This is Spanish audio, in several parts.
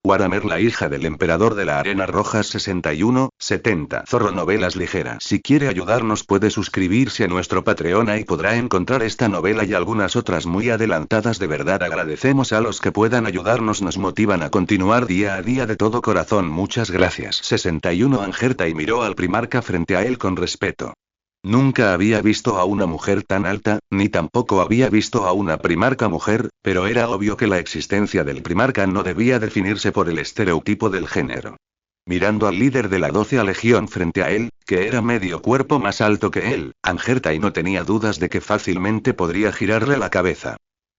Waramer, la hija del emperador de la Arena Roja 6170. Zorro Novelas Ligeras. Si quiere ayudarnos puede suscribirse a nuestro Patreon y podrá encontrar esta novela y algunas otras muy adelantadas. De verdad agradecemos a los que puedan ayudarnos, nos motivan a continuar día a día de todo corazón. Muchas gracias. 61. Angertai miró al primarca frente a él con respeto. Nunca había visto a una mujer tan alta, ni tampoco había visto a una primarca mujer, pero era obvio que la existencia del primarca no debía definirse por el estereotipo del género. Mirando al líder de la 12ª Legión frente a él, que era medio cuerpo más alto que él, Angertai no tenía dudas de que fácilmente podría girarle la cabeza.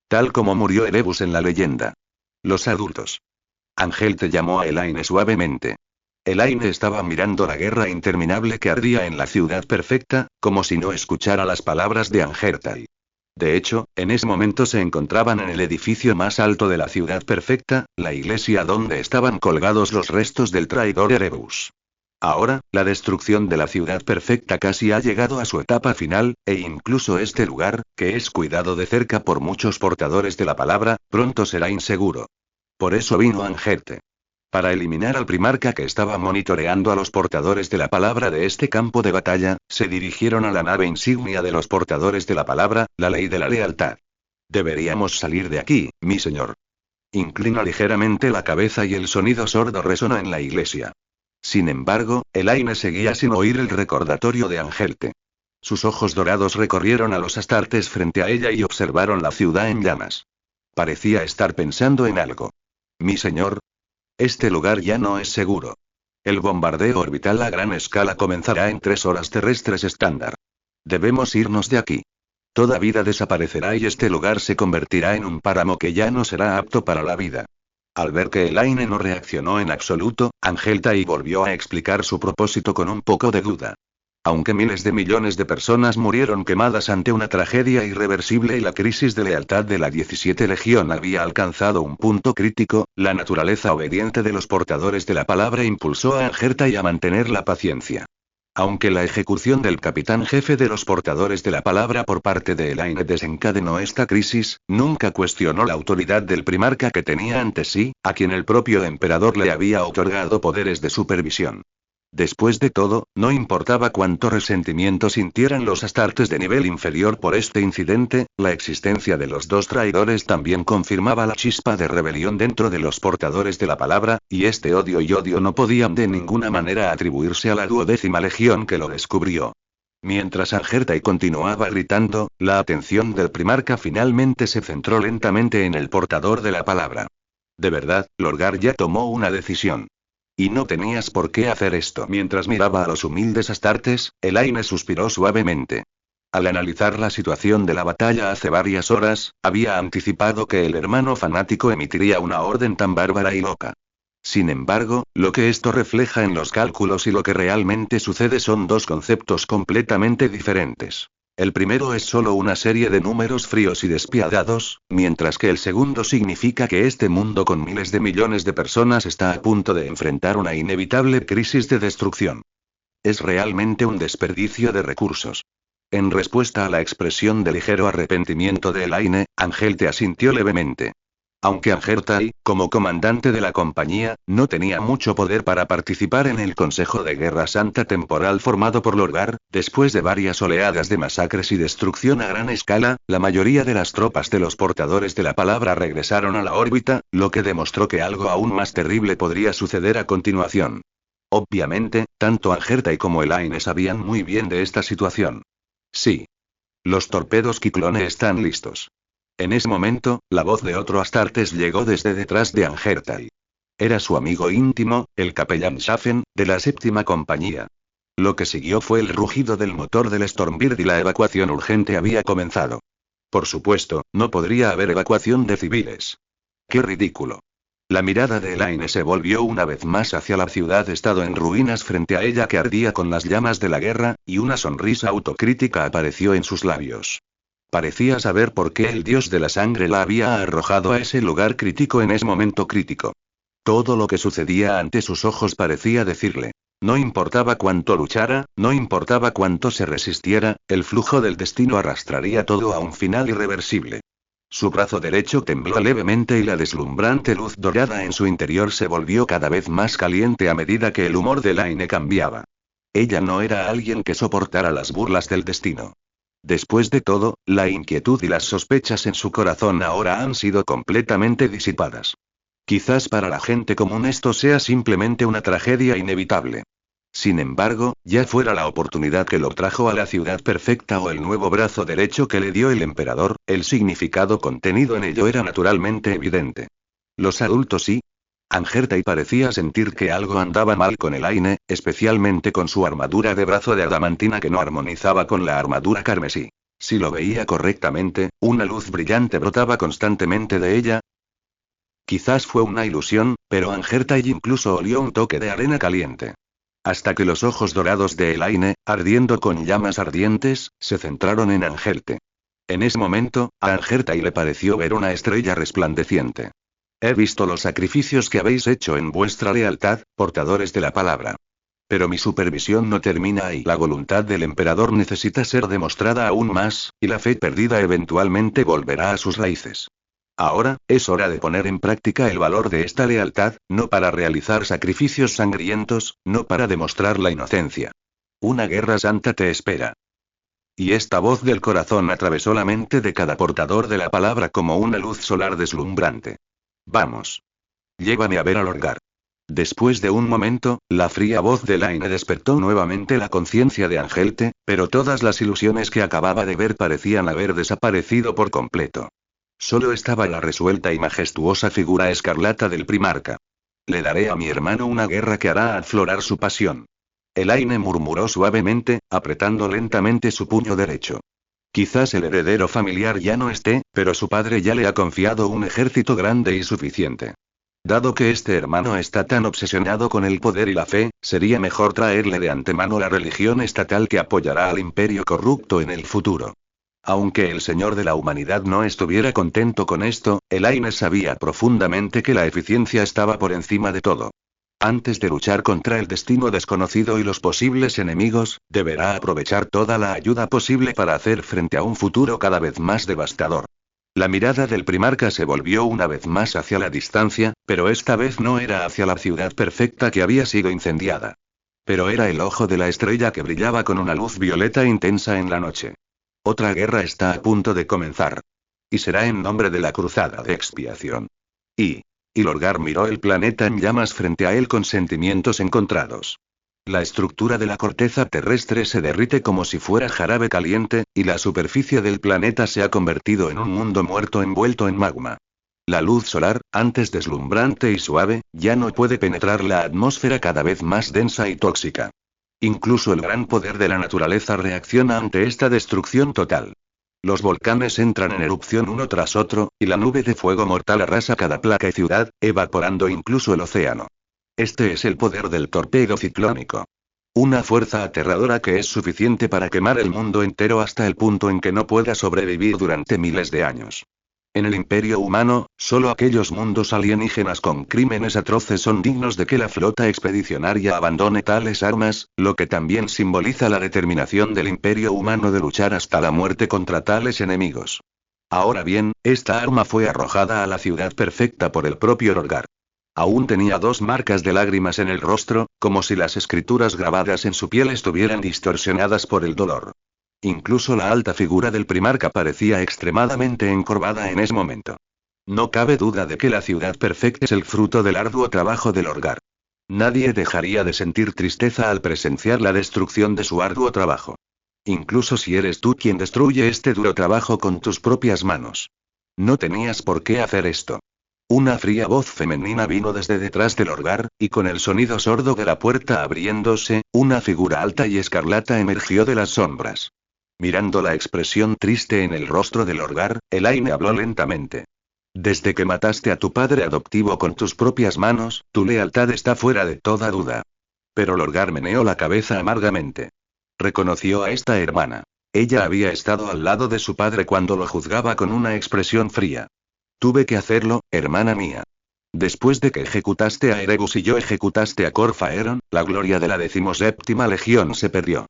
Tal como murió Erebus en la leyenda. Los adultos. Angelte llamó a Elaine suavemente. Elaine estaba mirando la guerra interminable que ardía en la ciudad perfecta, como si no escuchara las palabras de Angertai. De hecho, en ese momento se encontraban en el edificio más alto de la ciudad perfecta, la iglesia donde estaban colgados los restos del traidor Erebus. Ahora, la destrucción de la ciudad perfecta casi ha llegado a su etapa final, e incluso este lugar, que es cuidado de cerca por muchos portadores de la palabra, pronto será inseguro. Por eso vino Angerte. Para eliminar al primarca que estaba monitoreando a los portadores de la palabra de este campo de batalla, se dirigieron a la nave insignia de los portadores de la palabra, la ley de la lealtad. Deberíamos salir de aquí, mi señor. Inclina ligeramente la cabeza y el sonido sordo resonó en la iglesia. Sin embargo, Elaine seguía sin oír el recordatorio de Angelte. Sus ojos dorados recorrieron a los astartes frente a ella y observaron la ciudad en llamas. Parecía estar pensando en algo. Mi señor. Este lugar ya no es seguro. El bombardeo orbital a gran escala comenzará en 3 horas terrestres estándar. Debemos irnos de aquí. Toda vida desaparecerá y este lugar se convertirá en un páramo que ya no será apto para la vida. Al ver que Elaine no reaccionó en absoluto, Angeltai volvió a explicar su propósito con un poco de duda. Aunque miles de millones de personas murieron quemadas ante una tragedia irreversible y la crisis de lealtad de la 17 Legión había alcanzado un punto crítico, la naturaleza obediente de los portadores de la palabra impulsó a Angertai a mantener la paciencia. Aunque la ejecución del capitán jefe de los portadores de la palabra por parte de Elaine desencadenó esta crisis, nunca cuestionó la autoridad del primarca que tenía ante sí, a quien el propio emperador le había otorgado poderes de supervisión. Después de todo, no importaba cuánto resentimiento sintieran los astartes de nivel inferior por este incidente, la existencia de los dos traidores también confirmaba la chispa de rebelión dentro de los portadores de la palabra, y este odio no podían de ninguna manera atribuirse a la 12ª Legión que lo descubrió. Mientras Angertai continuaba gritando, la atención del primarca finalmente se centró lentamente en el portador de la palabra. De verdad, Lorgar ya tomó una decisión. Y no tenías por qué hacer esto. Mientras miraba a los humildes astartes, Elaine suspiró suavemente. Al analizar la situación de la batalla hace varias horas, había anticipado que el hermano fanático emitiría una orden tan bárbara y loca. Sin embargo, lo que esto refleja en los cálculos y lo que realmente sucede son dos conceptos completamente diferentes. El primero es solo una serie de números fríos y despiadados, mientras que el segundo significa que este mundo con miles de millones de personas está a punto de enfrentar una inevitable crisis de destrucción. Es realmente un desperdicio de recursos. En respuesta a la expresión de ligero arrepentimiento de Elaine, Angelte asintió levemente. Aunque Angertai, como comandante de la compañía, no tenía mucho poder para participar en el Consejo de Guerra Santa temporal formado por Lorgar, después de varias oleadas de masacres y destrucción a gran escala, la mayoría de las tropas de los portadores de la palabra regresaron a la órbita, lo que demostró que algo aún más terrible podría suceder a continuación. Obviamente, tanto Angertai como Elaine sabían muy bien de esta situación. Sí. Los torpedos Kiclone están listos. En ese momento, la voz de otro Astartes llegó desde detrás de Angertai. Era su amigo íntimo, el capellán Schaffen, de la 7ª compañía. Lo que siguió fue el rugido del motor del Stormbird y la evacuación urgente había comenzado. Por supuesto, no podría haber evacuación de civiles. ¡Qué ridículo! La mirada de Elaine se volvió una vez más hacia la ciudad-estado en ruinas frente a ella que ardía con las llamas de la guerra, y una sonrisa autocrítica apareció en sus labios. Parecía saber por qué el dios de la sangre la había arrojado a ese lugar crítico en ese momento crítico. Todo lo que sucedía ante sus ojos parecía decirle. No importaba cuánto luchara, no importaba cuánto se resistiera, el flujo del destino arrastraría todo a un final irreversible. Su brazo derecho tembló levemente y la deslumbrante luz dorada en su interior se volvió cada vez más caliente a medida que el humor de Laine cambiaba. Ella no era alguien que soportara las burlas del destino. Después de todo, la inquietud y las sospechas en su corazón ahora han sido completamente disipadas. Quizás para la gente común esto sea simplemente una tragedia inevitable. Sin embargo, ya fuera la oportunidad que lo trajo a la ciudad perfecta o el nuevo brazo derecho que le dio el emperador, el significado contenido en ello era naturalmente evidente. Los adultos sí. Angertai parecía sentir que algo andaba mal con Elaine, especialmente con su armadura de brazo de adamantina que no armonizaba con la armadura carmesí. Si lo veía correctamente, una luz brillante brotaba constantemente de ella. Quizás fue una ilusión, pero Angertai incluso olió un toque de arena caliente. Hasta que los ojos dorados de Elaine, ardiendo con llamas ardientes, se centraron en Angelte. En ese momento, a Angertai le pareció ver una estrella resplandeciente. He visto los sacrificios que habéis hecho en vuestra lealtad, portadores de la palabra. Pero mi supervisión no termina ahí. La voluntad del emperador necesita ser demostrada aún más, y la fe perdida eventualmente volverá a sus raíces. Ahora, es hora de poner en práctica el valor de esta lealtad, no para realizar sacrificios sangrientos, no para demostrar la inocencia. Una guerra santa te espera. Y esta voz del corazón atravesó la mente de cada portador de la palabra como una luz solar deslumbrante. Vamos. Llévame a ver al Lorgar. Después de un momento, la fría voz de Laine despertó nuevamente la conciencia de Angelte, pero todas las ilusiones que acababa de ver parecían haber desaparecido por completo. Solo estaba la resuelta y majestuosa figura escarlata del primarca. Le daré a mi hermano una guerra que hará aflorar su pasión. Elaine murmuró suavemente, apretando lentamente su puño derecho. Quizás el heredero familiar ya no esté, pero su padre ya le ha confiado un ejército grande y suficiente. Dado que este hermano está tan obsesionado con el poder y la fe, sería mejor traerle de antemano la religión estatal que apoyará al imperio corrupto en el futuro. Aunque el Señor de la Humanidad no estuviera contento con esto, Elaine sabía profundamente que la eficiencia estaba por encima de todo. Antes de luchar contra el destino desconocido y los posibles enemigos, deberá aprovechar toda la ayuda posible para hacer frente a un futuro cada vez más devastador. La mirada del primarca se volvió una vez más hacia la distancia, pero esta vez no era hacia la ciudad perfecta que había sido incendiada. Pero era el ojo de la estrella que brillaba con una luz violeta intensa en la noche. Otra guerra está a punto de comenzar. Y será en nombre de la cruzada de expiación. Y Lorgar miró el planeta en llamas frente a él con sentimientos encontrados. La estructura de la corteza terrestre se derrite como si fuera jarabe caliente, y la superficie del planeta se ha convertido en un mundo muerto envuelto en magma. La luz solar, antes deslumbrante y suave, ya no puede penetrar la atmósfera cada vez más densa y tóxica. Incluso el gran poder de la naturaleza reacciona ante esta destrucción total. Los volcanes entran en erupción uno tras otro, y la nube de fuego mortal arrasa cada placa y ciudad, evaporando incluso el océano. Este es el poder del torpedo ciclónico. Una fuerza aterradora que es suficiente para quemar el mundo entero hasta el punto en que no pueda sobrevivir durante miles de años. En el imperio humano, solo aquellos mundos alienígenas con crímenes atroces son dignos de que la flota expedicionaria abandone tales armas, lo que también simboliza la determinación del imperio humano de luchar hasta la muerte contra tales enemigos. Ahora bien, esta arma fue arrojada a la ciudad perfecta por el propio Lorgar. Aún tenía 2 marcas de lágrimas en el rostro, como si las escrituras grabadas en su piel estuvieran distorsionadas por el dolor. Incluso la alta figura del primarca parecía extremadamente encorvada en ese momento. No cabe duda de que la ciudad perfecta es el fruto del arduo trabajo de Lorgar. Nadie dejaría de sentir tristeza al presenciar la destrucción de su arduo trabajo. Incluso si eres tú quien destruye este duro trabajo con tus propias manos. No tenías por qué hacer esto. Una fría voz femenina vino desde detrás del Lorgar, y con el sonido sordo de la puerta abriéndose, una figura alta y escarlata emergió de las sombras. Mirando la expresión triste en el rostro del Lorgar, Elaine habló lentamente. Desde que mataste a tu padre adoptivo con tus propias manos, tu lealtad está fuera de toda duda. Pero Lorgar meneó la cabeza amargamente. Reconoció a esta hermana. Ella había estado al lado de su padre cuando lo juzgaba con una expresión fría. Tuve que hacerlo, hermana mía. Después de que ejecutaste a Erebus y yo ejecutaste a Corfaeron, la gloria de la 17ª Legión se perdió.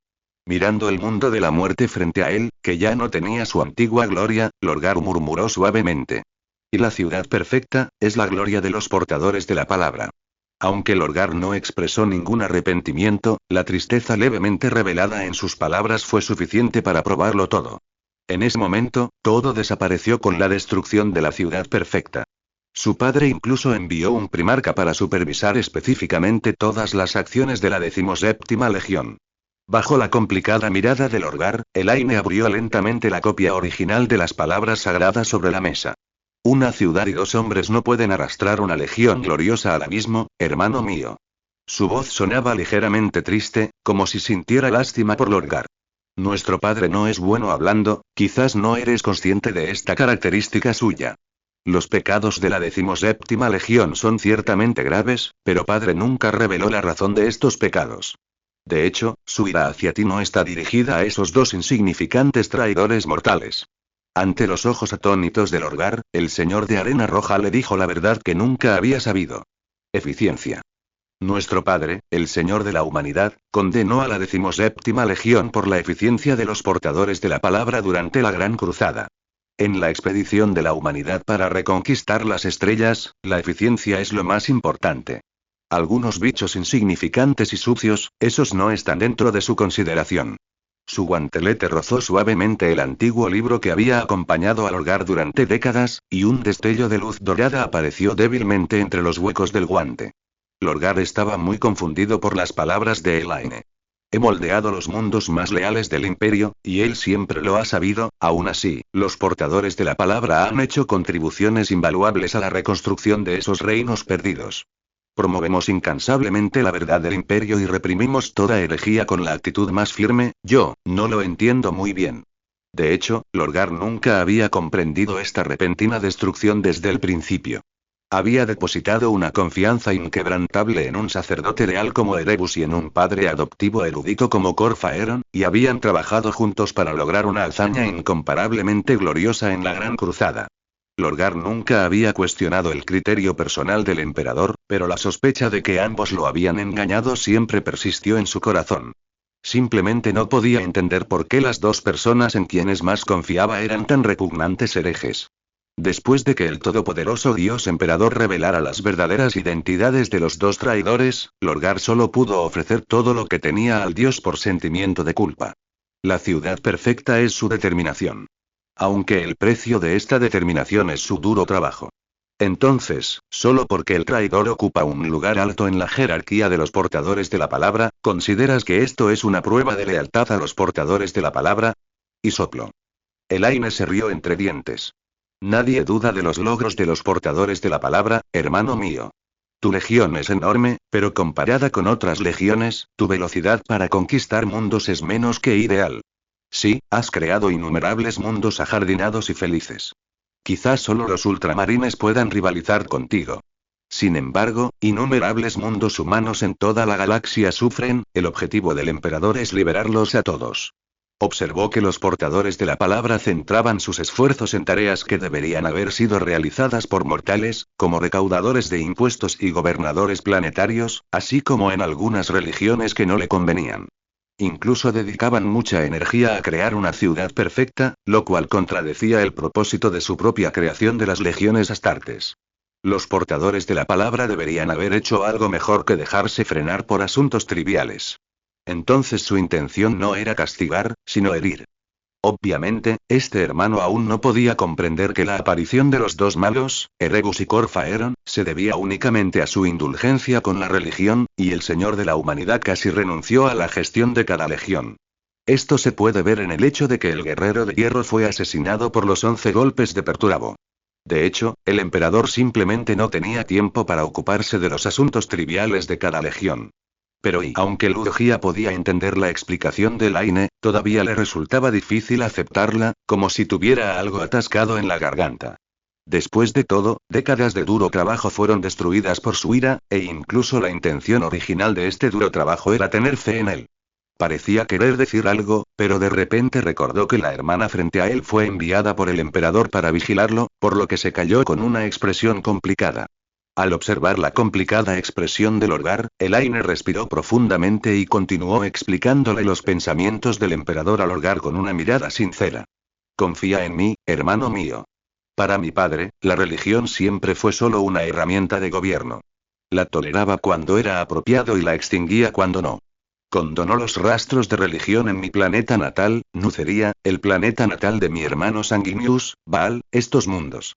Mirando el mundo de la muerte frente a él, que ya no tenía su antigua gloria, Lorgar murmuró suavemente. Y la ciudad perfecta, es la gloria de los portadores de la palabra. Aunque Lorgar no expresó ningún arrepentimiento, la tristeza levemente revelada en sus palabras fue suficiente para probarlo todo. En ese momento, todo desapareció con la destrucción de la ciudad perfecta. Su padre incluso envió un primarca para supervisar específicamente todas las acciones de la 17ª Legión. Bajo la complicada mirada de Lorgar, Elaine abrió lentamente la copia original de las palabras sagradas sobre la mesa. Una ciudad y 2 hombres no pueden arrastrar una legión gloriosa al abismo, hermano mío. Su voz sonaba ligeramente triste, como si sintiera lástima por Lorgar. Nuestro padre no es bueno hablando, quizás no eres consciente de esta característica suya. Los pecados de la 17ª Legión son ciertamente graves, pero padre nunca reveló la razón de estos pecados. De hecho, su ira hacia ti no está dirigida a esos 2 insignificantes traidores mortales. Ante los ojos atónitos de Lorgar, el señor de Arena Roja le dijo la verdad que nunca había sabido. Eficiencia. Nuestro padre, el señor de la humanidad, condenó a la 17ª Legión por la eficiencia de los portadores de la palabra durante la Gran Cruzada. En la expedición de la humanidad para reconquistar las estrellas, la eficiencia es lo más importante. Algunos bichos insignificantes y sucios, esos no están dentro de su consideración. Su guantelete rozó suavemente el antiguo libro que había acompañado a Lorgar durante décadas, y un destello de luz dorada apareció débilmente entre los huecos del guante. Lorgar estaba muy confundido por las palabras de Elaine. He moldeado los mundos más leales del imperio, y él siempre lo ha sabido. Aún así, los portadores de la palabra han hecho contribuciones invaluables a la reconstrucción de esos reinos perdidos. Promovemos incansablemente la verdad del imperio y reprimimos toda herejía con la actitud más firme. Yo, no lo entiendo muy bien. De hecho, Lorgar nunca había comprendido esta repentina destrucción desde el principio. Había depositado una confianza inquebrantable en un sacerdote leal como Erebus y en un padre adoptivo erudito como Corfaeron, y habían trabajado juntos para lograr una hazaña incomparablemente gloriosa en la Gran Cruzada. Lorgar nunca había cuestionado el criterio personal del emperador, pero la sospecha de que ambos lo habían engañado siempre persistió en su corazón. Simplemente no podía entender por qué las 2 personas en quienes más confiaba eran tan repugnantes herejes. Después de que el todopoderoso Dios emperador revelara las verdaderas identidades de los 2 traidores, Lorgar solo pudo ofrecer todo lo que tenía al Dios por sentimiento de culpa. La ciudad perfecta es su determinación. Aunque el precio de esta determinación es su duro trabajo. Entonces, solo porque el traidor ocupa un lugar alto en la jerarquía de los portadores de la palabra, ¿consideras que esto es una prueba de lealtad a los portadores de la palabra? Y sopló. Elaine se rió entre dientes. Nadie duda de los logros de los portadores de la palabra, hermano mío. Tu legión es enorme, pero comparada con otras legiones, tu velocidad para conquistar mundos es menos que ideal. Sí, has creado innumerables mundos ajardinados y felices. Quizás solo los ultramarines puedan rivalizar contigo. Sin embargo, innumerables mundos humanos en toda la galaxia sufren. El objetivo del emperador es liberarlos a todos. Observó que los portadores de la palabra centraban sus esfuerzos en tareas que deberían haber sido realizadas por mortales, como recaudadores de impuestos y gobernadores planetarios, así como en algunas religiones que no le convenían. Incluso dedicaban mucha energía a crear una ciudad perfecta, lo cual contradecía el propósito de su propia creación de las legiones astartes. Los portadores de la palabra deberían haber hecho algo mejor que dejarse frenar por asuntos triviales. Entonces su intención no era castigar, sino herir. Obviamente, este hermano aún no podía comprender que la aparición de los 2 malos, Erebus y Corfaeron, se debía únicamente a su indulgencia con la religión, y el señor de la humanidad casi renunció a la gestión de cada legión. Esto se puede ver en el hecho de que el guerrero de hierro fue asesinado por los 11 golpes de Perturabo. De hecho, el emperador simplemente no tenía tiempo para ocuparse de los asuntos triviales de cada legión. Pero aunque Lugia podía entender la explicación de Elaine, todavía le resultaba difícil aceptarla, como si tuviera algo atascado en la garganta. Después de todo, décadas de duro trabajo fueron destruidas por su ira, e incluso la intención original de este duro trabajo era tener fe en él. Parecía querer decir algo, pero de repente recordó que la hermana frente a él fue enviada por el emperador para vigilarlo, por lo que se calló con una expresión complicada. Al observar la complicada expresión del Lorgar, Elaine respiró profundamente y continuó explicándole los pensamientos del emperador al Lorgar con una mirada sincera. Confía en mí, hermano mío. Para mi padre, la religión siempre fue solo una herramienta de gobierno. La toleraba cuando era apropiado y la extinguía cuando no. Condonó los rastros de religión en mi planeta natal, Nuceria, el planeta natal de mi hermano Sanguinius, Baal, estos mundos.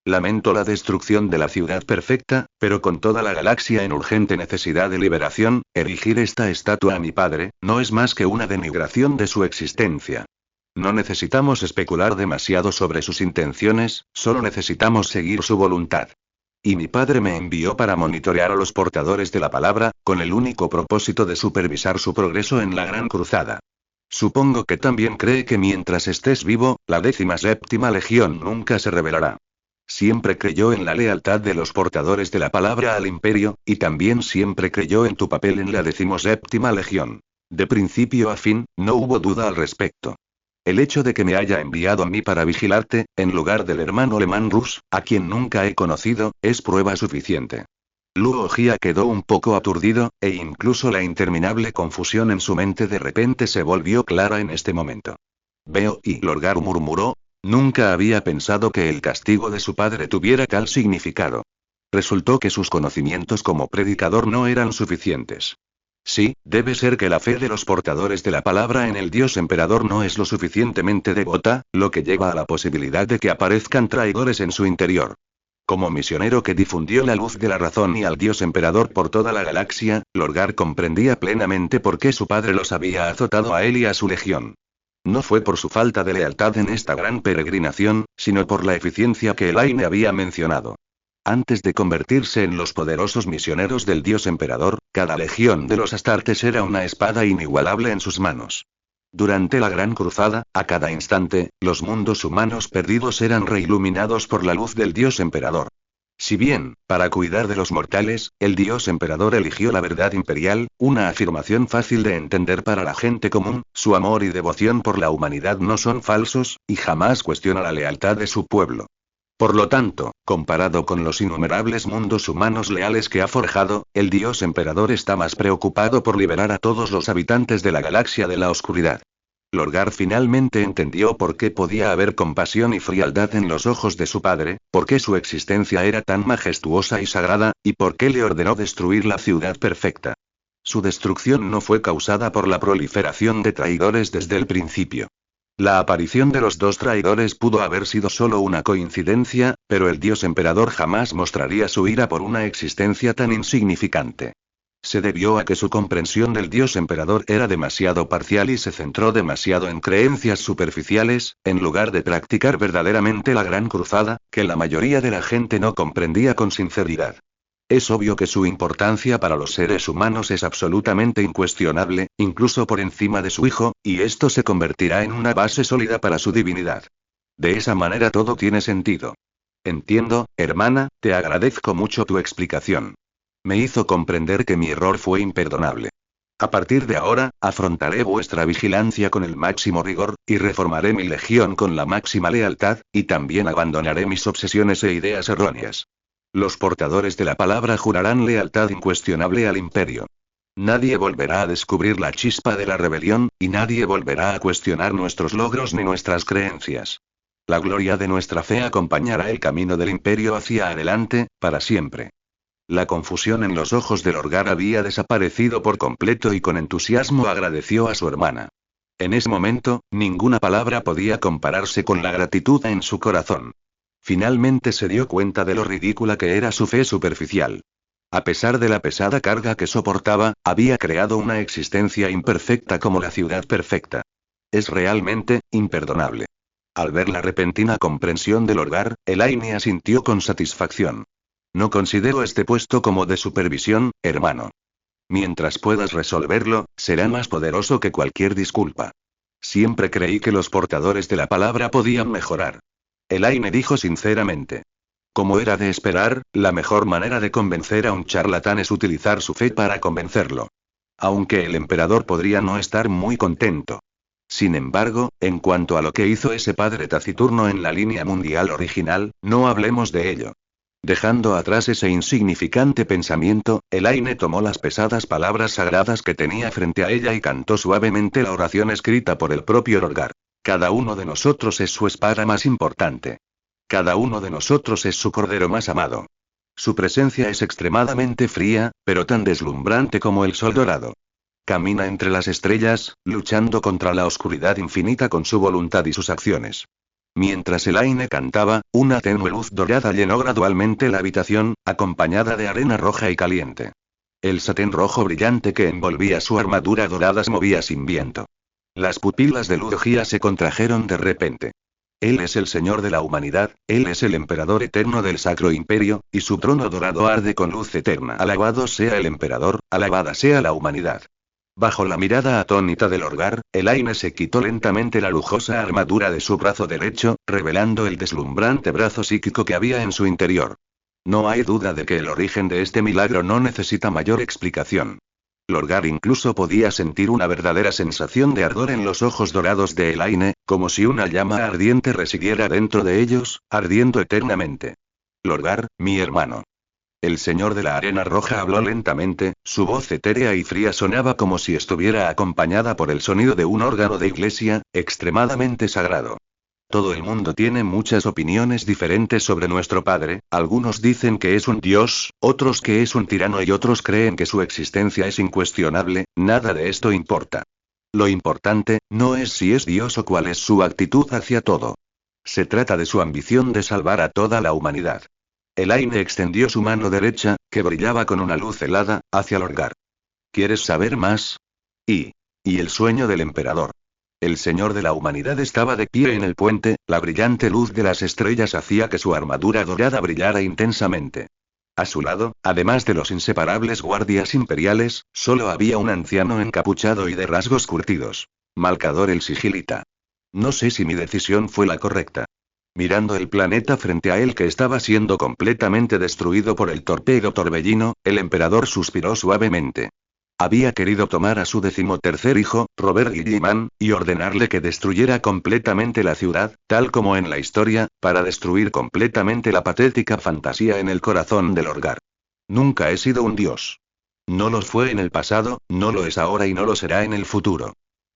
Lamento la destrucción de la ciudad perfecta, pero con toda la galaxia en urgente necesidad de liberación, erigir esta estatua a mi padre, no es más que una denigración de su existencia. No necesitamos especular demasiado sobre sus intenciones, solo necesitamos seguir su voluntad. Y mi padre me envió para monitorear a los portadores de la palabra, con el único propósito de supervisar su progreso en la Gran Cruzada. Supongo que también cree que mientras estés vivo, la 17ª Legión nunca se rebelará. Siempre creyó en la lealtad de los portadores de la palabra al Imperio, y también siempre creyó en tu papel en la 17ª Legión. De principio a fin, no hubo duda al respecto. El hecho de que me haya enviado a mí para vigilarte, en lugar del hermano Leman Rus, a quien nunca he conocido, es prueba suficiente. Luo Jia quedó un poco aturdido, e incluso la interminable confusión en su mente de repente se volvió clara en este momento. Veo, y Lorgar murmuró, nunca había pensado que el castigo de su padre tuviera tal significado. Resultó que sus conocimientos como predicador no eran suficientes. Sí, debe ser que la fe de los portadores de la palabra en el Dios Emperador no es lo suficientemente devota, lo que lleva a la posibilidad de que aparezcan traidores en su interior. Como misionero que difundió la luz de la razón y al Dios Emperador por toda la galaxia, Lorgar comprendía plenamente por qué su padre los había azotado a él y a su legión. No fue por su falta de lealtad en esta gran peregrinación, sino por la eficiencia que Elaine había mencionado. Antes de convertirse en los poderosos misioneros del Dios Emperador, cada legión de los Astartes era una espada inigualable en sus manos. Durante la Gran Cruzada, a cada instante, los mundos humanos perdidos eran reiluminados por la luz del Dios Emperador. Si bien, para cuidar de los mortales, el Dios Emperador eligió la verdad imperial, una afirmación fácil de entender para la gente común, su amor y devoción por la humanidad no son falsos, y jamás cuestiona la lealtad de su pueblo. Por lo tanto, comparado con los innumerables mundos humanos leales que ha forjado, el Dios Emperador está más preocupado por liberar a todos los habitantes de la galaxia de la oscuridad. Lorgar finalmente entendió por qué podía haber compasión y frialdad en los ojos de su padre, por qué su existencia era tan majestuosa y sagrada, y por qué le ordenó destruir la ciudad perfecta. Su destrucción no fue causada por la proliferación de traidores desde el principio. La aparición de los dos traidores pudo haber sido solo una coincidencia, pero el Dios Emperador jamás mostraría su ira por una existencia tan insignificante. Se debió a que su comprensión del Dios Emperador era demasiado parcial y se centró demasiado en creencias superficiales, en lugar de practicar verdaderamente la Gran Cruzada, que la mayoría de la gente no comprendía con sinceridad. Es obvio que su importancia para los seres humanos es absolutamente incuestionable, incluso por encima de su hijo, y esto se convertirá en una base sólida para su divinidad. De esa manera todo tiene sentido. Entiendo, hermana, te agradezco mucho tu explicación. Me hizo comprender que mi error fue imperdonable. A partir de ahora, afrontaré vuestra vigilancia con el máximo rigor, y reformaré mi legión con la máxima lealtad, y también abandonaré mis obsesiones e ideas erróneas. Los portadores de la palabra jurarán lealtad incuestionable al Imperio. Nadie volverá a descubrir la chispa de la rebelión, y nadie volverá a cuestionar nuestros logros ni nuestras creencias. La gloria de nuestra fe acompañará el camino del Imperio hacia adelante, para siempre. La confusión en los ojos de Lorgar había desaparecido por completo y con entusiasmo agradeció a su hermana. En ese momento, ninguna palabra podía compararse con la gratitud en su corazón. Finalmente se dio cuenta de lo ridícula que era su fe superficial. A pesar de la pesada carga que soportaba, había creado una existencia imperfecta como la ciudad perfecta. Es realmente imperdonable. Al ver la repentina comprensión de Lorgar, Elaine asintió con satisfacción. No considero este puesto como de supervisión, hermano. Mientras puedas resolverlo, será más poderoso que cualquier disculpa. Siempre creí que los portadores de la palabra podían mejorar. Elaine dijo sinceramente. Como era de esperar, la mejor manera de convencer a un charlatán es utilizar su fe para convencerlo. Aunque el emperador podría no estar muy contento. Sin embargo, en cuanto a lo que hizo ese padre taciturno en la línea mundial original, no hablemos de ello. Dejando atrás ese insignificante pensamiento, Elaine tomó las pesadas palabras sagradas que tenía frente a ella y cantó suavemente la oración escrita por el propio Lorgar. Cada uno de nosotros es su espada más importante. Cada uno de nosotros es su cordero más amado. Su presencia es extremadamente fría, pero tan deslumbrante como el sol dorado. Camina entre las estrellas, luchando contra la oscuridad infinita con su voluntad y sus acciones. Mientras Elaine cantaba, una tenue luz dorada llenó gradualmente la habitación, acompañada de arena roja y caliente. El satén rojo brillante que envolvía su armadura dorada se movía sin viento. Las pupilas de Ludogia se contrajeron de repente. Él es el Señor de la humanidad, Él es el Emperador eterno del Sacro Imperio, y su trono dorado arde con luz eterna. Alabado sea el Emperador, alabada sea la humanidad. Bajo la mirada atónita del Lorgar, Elaine se quitó lentamente la lujosa armadura de su brazo derecho, revelando el deslumbrante brazo psíquico que había en su interior. No hay duda de que el origen de este milagro no necesita mayor explicación. Lorgar incluso podía sentir una verdadera sensación de ardor en los ojos dorados de Elaine, como si una llama ardiente residiera dentro de ellos, ardiendo eternamente. Lorgar, mi hermano. El señor de la arena roja habló lentamente, su voz etérea y fría sonaba como si estuviera acompañada por el sonido de un órgano de iglesia, extremadamente sagrado. Todo el mundo tiene muchas opiniones diferentes sobre nuestro padre, algunos dicen que es un dios, otros que es un tirano y otros creen que su existencia es incuestionable, nada de esto importa. Lo importante, no es si es dios o cuál es su actitud hacia todo. Se trata de su ambición de salvar a toda la humanidad. Elaine extendió su mano derecha, que brillaba con una luz helada, hacia Lorgar. ¿Quieres saber más? Y el sueño del emperador. El señor de la humanidad estaba de pie en el puente, la brillante luz de las estrellas hacía que su armadura dorada brillara intensamente. A su lado, además de los inseparables guardias imperiales, solo había un anciano encapuchado y de rasgos curtidos. Malcador el sigilita. No sé si mi decisión fue la correcta. Mirando el planeta frente a él que estaba siendo completamente destruido por el torpedo torbellino, el emperador suspiró suavemente. Había querido tomar a su 13º hijo, Robert Guilliman, y ordenarle que destruyera completamente la ciudad, tal como en la historia, para destruir completamente la patética fantasía en el corazón del Lorgar. Nunca he sido un dios. No lo fue en el pasado, no lo es ahora y no lo será en el futuro.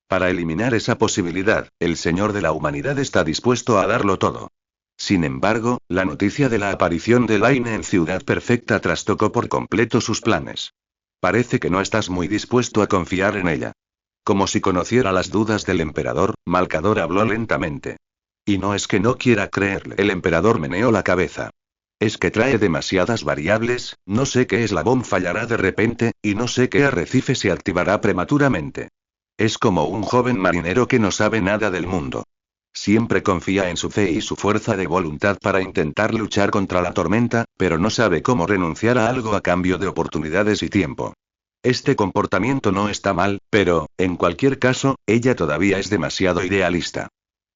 Para eliminar esa posibilidad, el Señor de la humanidad está dispuesto a darlo todo. Sin embargo, la noticia de la aparición de Elaine en Ciudad Perfecta trastocó por completo sus planes. Parece que no estás muy dispuesto a confiar en ella. Como si conociera las dudas del emperador, Malcador habló lentamente. Y no es que no quiera creerle. El emperador meneó la cabeza. Es que trae demasiadas variables, no sé qué eslabón fallará de repente, y no sé qué arrecife se activará prematuramente. Es como un joven marinero que no sabe nada del mundo. Siempre confía en su fe y su fuerza de voluntad para intentar luchar contra la tormenta, pero no sabe cómo renunciar a algo a cambio de oportunidades y tiempo. Este comportamiento no está mal, pero, en cualquier caso, ella todavía es demasiado idealista.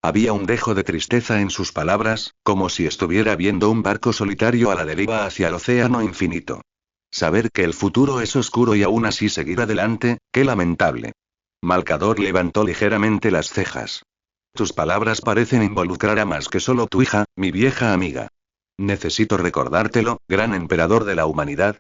Había un dejo de tristeza en sus palabras, como si estuviera viendo un barco solitario a la deriva hacia el océano infinito. Saber que el futuro es oscuro y aún así seguir adelante, qué lamentable. Malcador levantó ligeramente las cejas. Tus palabras parecen involucrar a más que solo tu hija, mi vieja amiga. Necesito recordártelo, gran emperador de la humanidad.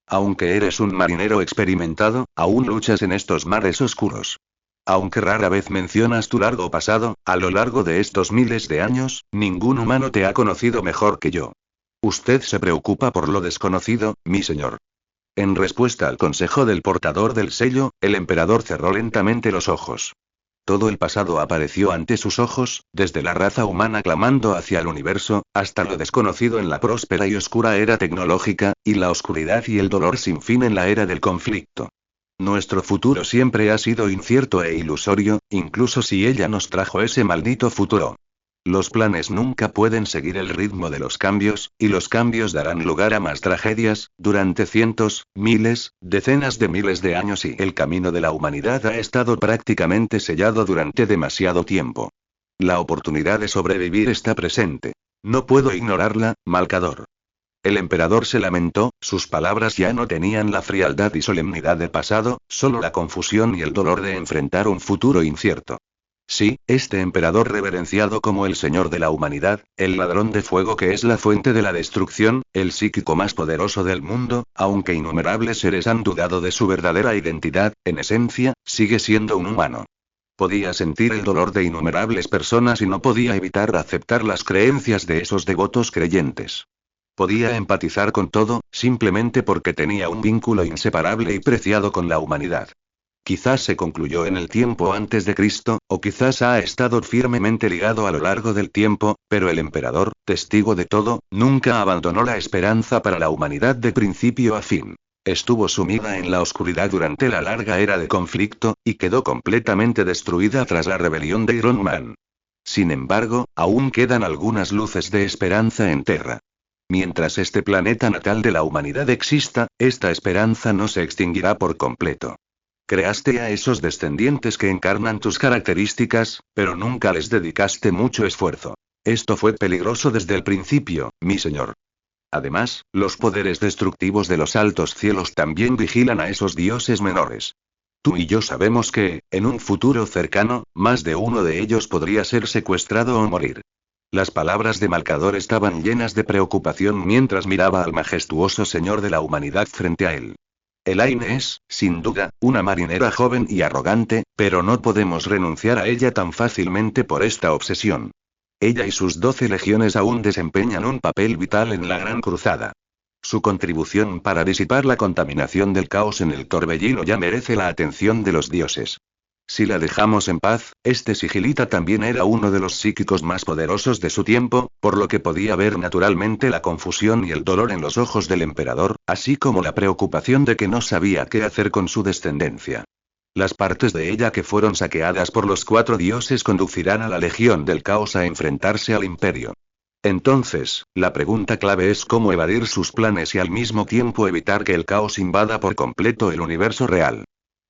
Aunque eres un marinero experimentado, aún luchas en estos mares oscuros. Aunque rara vez mencionas tu largo pasado, a lo largo de estos miles de años, ningún humano te ha conocido mejor que yo. Usted se preocupa por lo desconocido, mi señor. En respuesta al consejo del portador del sello, el emperador cerró lentamente los ojos. Todo el pasado apareció ante sus ojos, desde la raza humana clamando hacia el universo, hasta lo desconocido en la próspera y oscura era tecnológica, y la oscuridad y el dolor sin fin en la era del conflicto. Nuestro futuro siempre ha sido incierto e ilusorio, incluso si ella nos trajo ese maldito futuro. Los planes nunca pueden seguir el ritmo de los cambios, y los cambios darán lugar a más tragedias, durante cientos, miles, decenas de miles de años y el camino de la humanidad ha estado prácticamente sellado durante demasiado tiempo. La oportunidad de sobrevivir está presente. No puedo ignorarla, Malcador. El emperador se lamentó, sus palabras ya no tenían la frialdad y solemnidad del pasado, solo la confusión y el dolor de enfrentar un futuro incierto. Sí, este emperador reverenciado como el Señor de la Humanidad, el ladrón de fuego que es la fuente de la destrucción, el psíquico más poderoso del mundo, aunque innumerables seres han dudado de su verdadera identidad, en esencia, sigue siendo un humano. Podía sentir el dolor de innumerables personas y no podía evitar aceptar las creencias de esos devotos creyentes. Podía empatizar con todo, simplemente porque tenía un vínculo inseparable y preciado con la humanidad. Quizás se concluyó en el tiempo antes de Cristo, o quizás ha estado firmemente ligado a lo largo del tiempo, pero el emperador, testigo de todo, nunca abandonó la esperanza para la humanidad de principio a fin. Estuvo sumida en la oscuridad durante la larga era de conflicto, y quedó completamente destruida tras la rebelión de Iron Man. Sin embargo, aún quedan algunas luces de esperanza en Terra. Mientras este planeta natal de la humanidad exista, esta esperanza no se extinguirá por completo. Creaste a esos descendientes que encarnan tus características, pero nunca les dedicaste mucho esfuerzo. Esto fue peligroso desde el principio, mi señor. Además, los poderes destructivos de los altos cielos también vigilan a esos dioses menores. Tú y yo sabemos que, en un futuro cercano, más de uno de ellos podría ser secuestrado o morir. Las palabras de Malcador estaban llenas de preocupación mientras miraba al majestuoso Señor de la Humanidad frente a él. Elaine es, sin duda, una marinera joven y arrogante, pero no podemos renunciar a ella tan fácilmente por esta obsesión. Ella y sus 12 legiones aún desempeñan un papel vital en la Gran Cruzada. Su contribución para disipar la contaminación del caos en el torbellino ya merece la atención de los dioses. Si la dejamos en paz, este sigilita también era uno de los psíquicos más poderosos de su tiempo, por lo que podía ver naturalmente la confusión y el dolor en los ojos del emperador, así como la preocupación de que no sabía qué hacer con su descendencia. Las partes de ella que fueron saqueadas por los 4 dioses conducirán a la Legión del Caos a enfrentarse al Imperio. Entonces, la pregunta clave es cómo evadir sus planes y al mismo tiempo evitar que el caos invada por completo el universo real.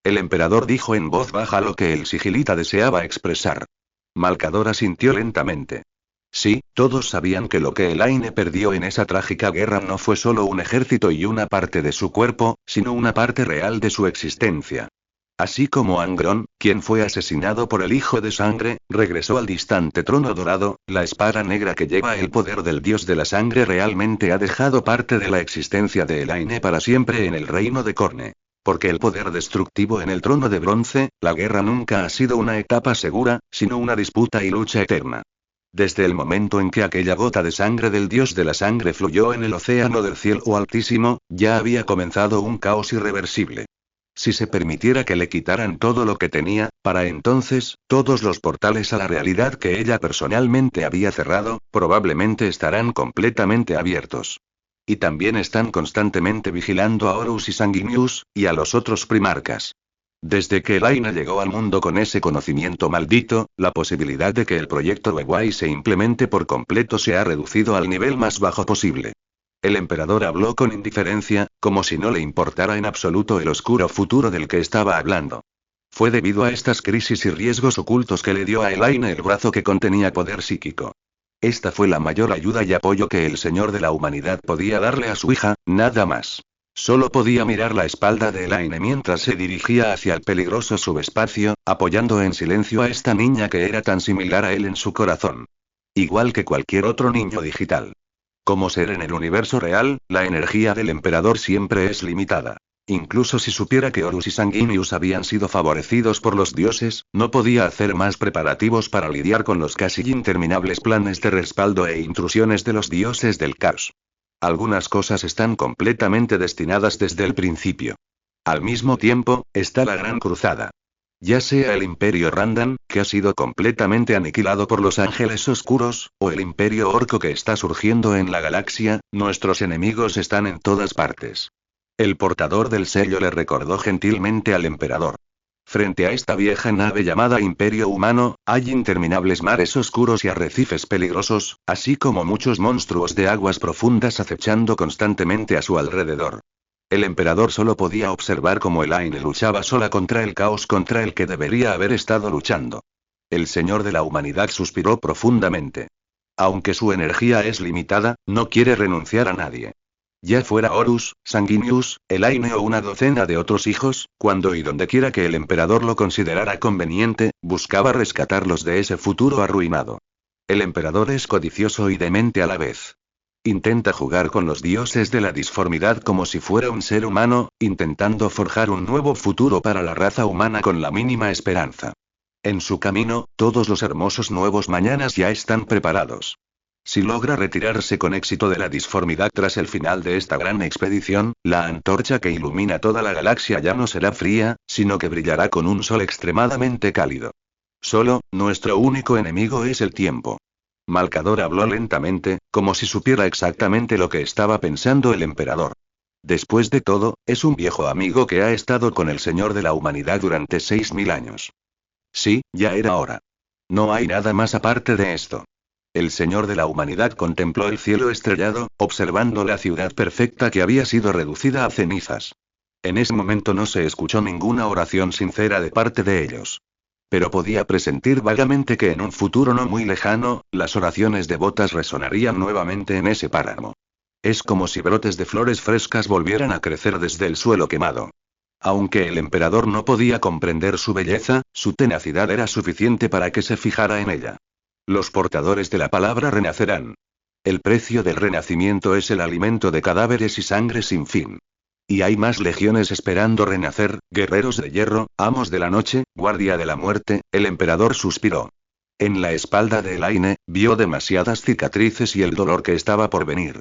El emperador dijo en voz baja lo que el sigilita deseaba expresar. Malcador asintió lentamente. Sí, todos sabían que lo que Elaine perdió en esa trágica guerra no fue solo un ejército y una parte de su cuerpo, sino una parte real de su existencia. Así como Angron, quien fue asesinado por el Hijo de Sangre, regresó al distante trono dorado, la espada negra que lleva el poder del dios de la sangre realmente ha dejado parte de la existencia de Elaine para siempre en el reino de Corne. Porque el poder destructivo en el trono de bronce, la guerra nunca ha sido una etapa segura, sino una disputa y lucha eterna. Desde el momento en que aquella gota de sangre del dios de la sangre fluyó en el océano del cielo altísimo, ya había comenzado un caos irreversible. Si se permitiera que le quitaran todo lo que tenía, para entonces, todos los portales a la realidad que ella personalmente había cerrado, probablemente estarán completamente abiertos. Y también están constantemente vigilando a Horus y Sanguinius, y a los otros primarcas. Desde que Elaine llegó al mundo con ese conocimiento maldito, la posibilidad de que el proyecto Wei se implemente por completo se ha reducido al nivel más bajo posible. El emperador habló con indiferencia, como si no le importara en absoluto el oscuro futuro del que estaba hablando. Fue debido a estas crisis y riesgos ocultos que le dio a Elaine el brazo que contenía poder psíquico. Esta fue la mayor ayuda y apoyo que el Señor de la Humanidad podía darle a su hija, nada más. Solo podía mirar la espalda de Elaine mientras se dirigía hacia el peligroso subespacio, apoyando en silencio a esta niña que era tan similar a él en su corazón. Igual que cualquier otro niño digital. Como ser en el universo real, la energía del emperador siempre es limitada. Incluso si supiera que Horus y Sanguinius habían sido favorecidos por los dioses, no podía hacer más preparativos para lidiar con los casi interminables planes de respaldo e intrusiones de los dioses del caos. Algunas cosas están completamente destinadas desde el principio. Al mismo tiempo, está la Gran Cruzada. Ya sea el Imperio Randan, que ha sido completamente aniquilado por los Ángeles Oscuros, o el Imperio Orco que está surgiendo en la galaxia, nuestros enemigos están en todas partes. El portador del sello le recordó gentilmente al emperador. Frente a esta vieja nave llamada Imperio Humano, hay interminables mares oscuros y arrecifes peligrosos, así como muchos monstruos de aguas profundas acechando constantemente a su alrededor. El emperador solo podía observar cómo Elaine luchaba sola contra el caos contra el que debería haber estado luchando. El Señor de la Humanidad suspiró profundamente. Aunque su energía es limitada, no quiere renunciar a nadie. Ya fuera Horus, Sanguinius, Elaine o una docena de otros hijos, cuando y donde quiera que el emperador lo considerara conveniente, buscaba rescatarlos de ese futuro arruinado. El emperador es codicioso y demente a la vez. Intenta jugar con los dioses de la disformidad como si fuera un ser humano, intentando forjar un nuevo futuro para la raza humana con la mínima esperanza. En su camino, todos los hermosos nuevos mañanas ya están preparados. Si logra retirarse con éxito de la disformidad tras el final de esta gran expedición, la antorcha que ilumina toda la galaxia ya no será fría, sino que brillará con un sol extremadamente cálido. Solo, nuestro único enemigo es el tiempo. Malcador habló lentamente, como si supiera exactamente lo que estaba pensando el emperador. Después de todo, es un viejo amigo que ha estado con el Señor de la Humanidad durante 6000 años. Sí, ya era hora. No hay nada más aparte de esto. El Señor de la Humanidad contempló el cielo estrellado, observando la ciudad perfecta que había sido reducida a cenizas. En ese momento no se escuchó ninguna oración sincera de parte de ellos. Pero podía presentir vagamente que en un futuro no muy lejano, las oraciones devotas resonarían nuevamente en ese páramo. Es como si brotes de flores frescas volvieran a crecer desde el suelo quemado. Aunque el emperador no podía comprender su belleza, su tenacidad era suficiente para que se fijara en ella. Los portadores de la palabra renacerán. El precio del renacimiento es el alimento de cadáveres y sangre sin fin. Y hay más legiones esperando renacer, guerreros de hierro, amos de la noche, guardia de la muerte. El emperador suspiró. En la espalda de Elaine, vio demasiadas cicatrices y el dolor que estaba por venir.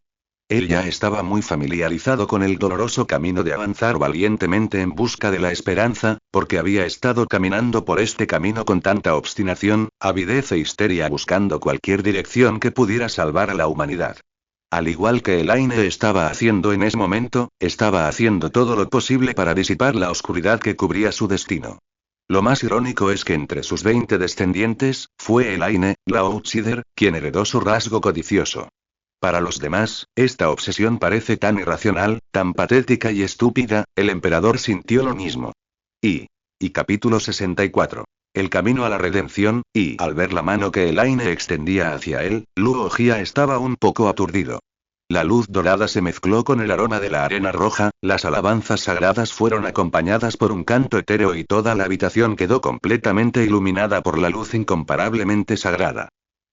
Él ya estaba muy familiarizado con el doloroso camino de avanzar valientemente en busca de la esperanza, porque había estado caminando por este camino con tanta obstinación, avidez e histeria buscando cualquier dirección que pudiera salvar a la humanidad. Al igual que Elaine estaba haciendo en ese momento, estaba haciendo todo lo posible para disipar la oscuridad que cubría su destino. Lo más irónico es que entre sus 20 descendientes, fue Elaine, la outsider, quien heredó su rasgo codicioso. Para los demás, esta obsesión parece tan irracional, tan patética y estúpida. El emperador sintió lo mismo. Y capítulo 64. El camino a la redención, y al ver la mano que Elaine extendía hacia él, Luo Jia estaba un poco aturdido. La luz dorada se mezcló con el aroma de la arena roja, las alabanzas sagradas fueron acompañadas por un canto etéreo y toda la habitación quedó completamente iluminada por la luz incomparablemente sagrada.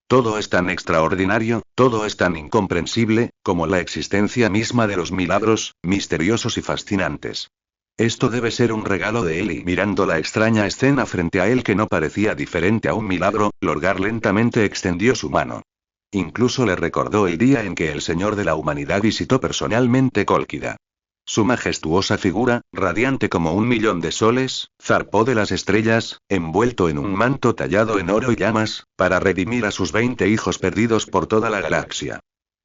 Todo es tan extraordinario, todo es tan incomprensible, como la existencia misma de los milagros, misteriosos y fascinantes. Esto debe ser un regalo de él. Y mirando la extraña escena frente a él que no parecía diferente a un milagro, Lorgar lentamente extendió su mano. Incluso le recordó el día en que el Señor de la Humanidad visitó personalmente Cólquida. Su majestuosa figura, radiante como 1.000.000 de soles, zarpó de las estrellas, envuelto en un manto tallado en oro y llamas, para redimir a sus 20 hijos perdidos por toda la galaxia.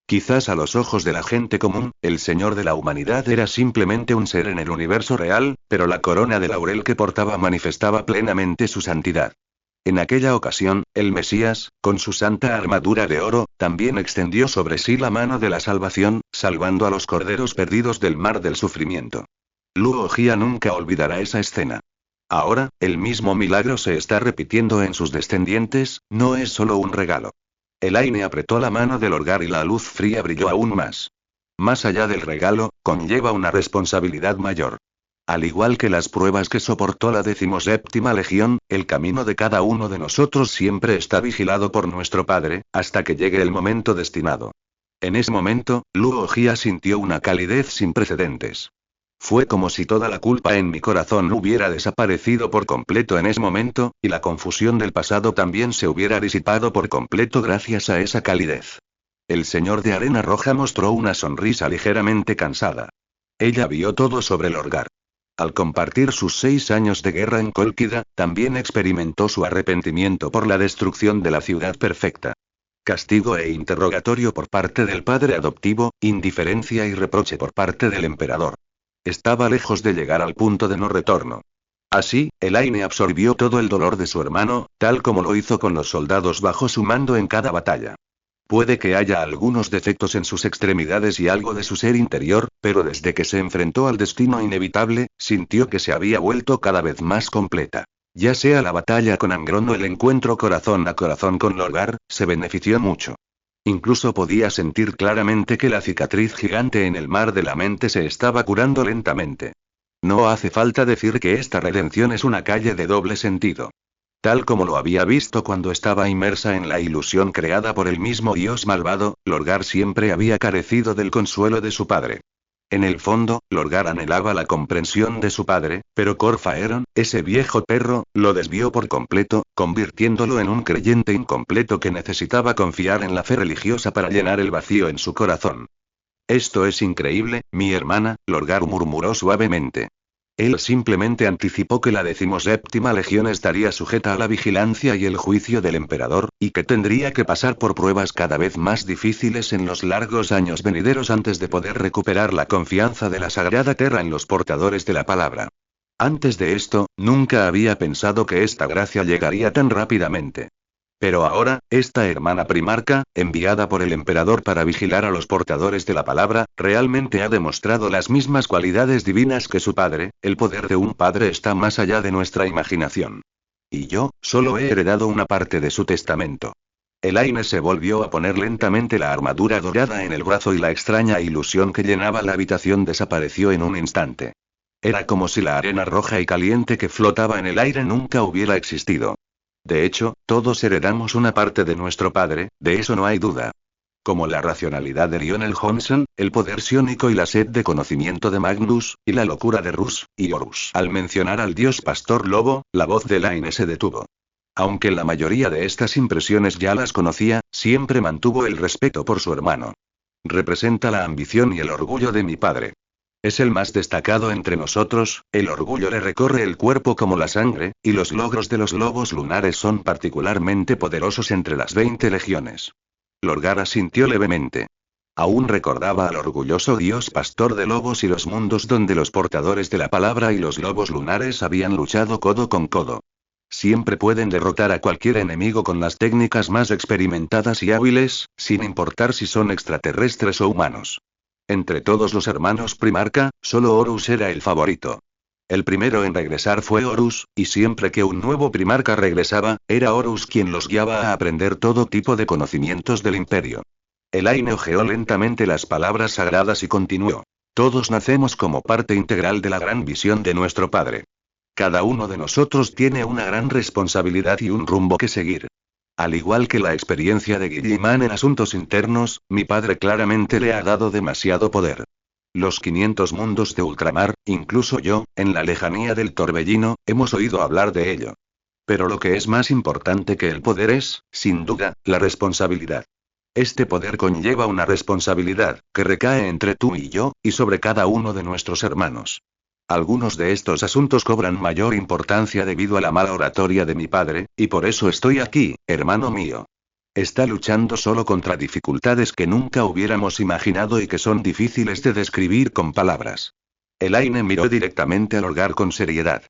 Quizás a los ojos de la gente común, el Señor de la Humanidad era simplemente un ser en el universo real, pero la corona de laurel que portaba manifestaba plenamente su santidad. En aquella ocasión, el Mesías, con su santa armadura de oro, también extendió sobre sí la mano de la salvación, salvando a los corderos perdidos del mar del sufrimiento. Luo Jia nunca olvidará esa escena. Ahora, el mismo milagro se está repitiendo en sus descendientes, no es solo un regalo. Elaine apretó la mano de Lorgar y la luz fría brilló aún más. Más allá del regalo, conlleva una responsabilidad mayor. Al igual que las pruebas que soportó la 17ª Legión, el camino de cada uno de nosotros siempre está vigilado por nuestro Padre, hasta que llegue el momento destinado. En ese momento, Luo Jia sintió una calidez sin precedentes. Fue como si toda la culpa en mi corazón hubiera desaparecido por completo en ese momento, y la confusión del pasado también se hubiera disipado por completo gracias a esa calidez. El señor de Arena Roja mostró una sonrisa ligeramente cansada. Ella vio todo sobre Lorgar. Al compartir sus 6 años de guerra en Cólquida, también experimentó su arrepentimiento por la destrucción de la ciudad perfecta. Castigo e interrogatorio por parte del padre adoptivo, indiferencia y reproche por parte del emperador. Estaba lejos de llegar al punto de no retorno. Así, Elaine absorbió todo el dolor de su hermano, tal como lo hizo con los soldados bajo su mando en cada batalla. Puede que haya algunos defectos en sus extremidades y algo de su ser interior, pero desde que se enfrentó al destino inevitable, sintió que se había vuelto cada vez más completa. Ya sea la batalla con Angron o el encuentro corazón a corazón con Lorgar, se benefició mucho. Incluso podía sentir claramente que la cicatriz gigante en el mar de la mente se estaba curando lentamente. No hace falta decir que esta redención es una calle de doble sentido. Tal como lo había visto cuando estaba inmersa en la ilusión creada por el mismo dios malvado, Lorgar siempre había carecido del consuelo de su padre. En el fondo, Lorgar anhelaba la comprensión de su padre, pero Corfaeron, ese viejo perro, lo desvió por completo, convirtiéndolo en un creyente incompleto que necesitaba confiar en la fe religiosa para llenar el vacío en su corazón. Esto es increíble, mi hermana, Lorgar murmuró suavemente. Él simplemente anticipó que la 17ª legión estaría sujeta a la vigilancia y el juicio del emperador, y que tendría que pasar por pruebas cada vez más difíciles en los largos años venideros antes de poder recuperar la confianza de la Sagrada Terra en los portadores de la palabra. Antes de esto, nunca había pensado que esta gracia llegaría tan rápidamente. Pero ahora, esta hermana primarca, enviada por el emperador para vigilar a los portadores de la palabra, realmente ha demostrado las mismas cualidades divinas que su padre. El poder de un padre está más allá de nuestra imaginación. Y yo, solo he heredado una parte de su testamento. Elaine se volvió a poner lentamente la armadura dorada en el brazo y la extraña ilusión que llenaba la habitación desapareció en un instante. Era como si la arena roja y caliente que flotaba en el aire nunca hubiera existido. De hecho, todos heredamos una parte de nuestro padre, de eso no hay duda. Como la racionalidad de Lionel Johnson, el poder psiónico y la sed de conocimiento de Magnus, y la locura de Rus y Horus. Al mencionar al dios pastor lobo, la voz de Elaine se detuvo. Aunque la mayoría de estas impresiones ya las conocía, siempre mantuvo el respeto por su hermano. Representa la ambición y el orgullo de mi padre. Es el más destacado entre nosotros, el orgullo le recorre el cuerpo como la sangre, y los logros de los lobos lunares son particularmente poderosos entre las 20 legiones. Lorgar asintió levemente. Aún recordaba al orgulloso dios pastor de lobos y los mundos donde los portadores de la palabra y los lobos lunares habían luchado codo con codo. Siempre pueden derrotar a cualquier enemigo con las técnicas más experimentadas y hábiles, sin importar si son extraterrestres o humanos. Entre todos los hermanos Primarca, solo Horus era el favorito. El primero en regresar fue Horus, y siempre que un nuevo Primarca regresaba, era Horus quien los guiaba a aprender todo tipo de conocimientos del imperio. Elaine hojeó lentamente las palabras sagradas y continuó. Todos nacemos como parte integral de la gran visión de nuestro padre. Cada uno de nosotros tiene una gran responsabilidad y un rumbo que seguir. Al igual que la experiencia de Guilliman en asuntos internos, mi padre claramente le ha dado demasiado poder. Los 500 mundos de ultramar, incluso yo, en la lejanía del torbellino, hemos oído hablar de ello. Pero lo que es más importante que el poder es, sin duda, la responsabilidad. Este poder conlleva una responsabilidad, que recae entre tú y yo, y sobre cada uno de nuestros hermanos. Algunos de estos asuntos cobran mayor importancia debido a la mala oratoria de mi padre, y por eso estoy aquí, hermano mío. Está luchando solo contra dificultades que nunca hubiéramos imaginado y que son difíciles de describir con palabras. Elaine miró directamente a Lorgar con seriedad.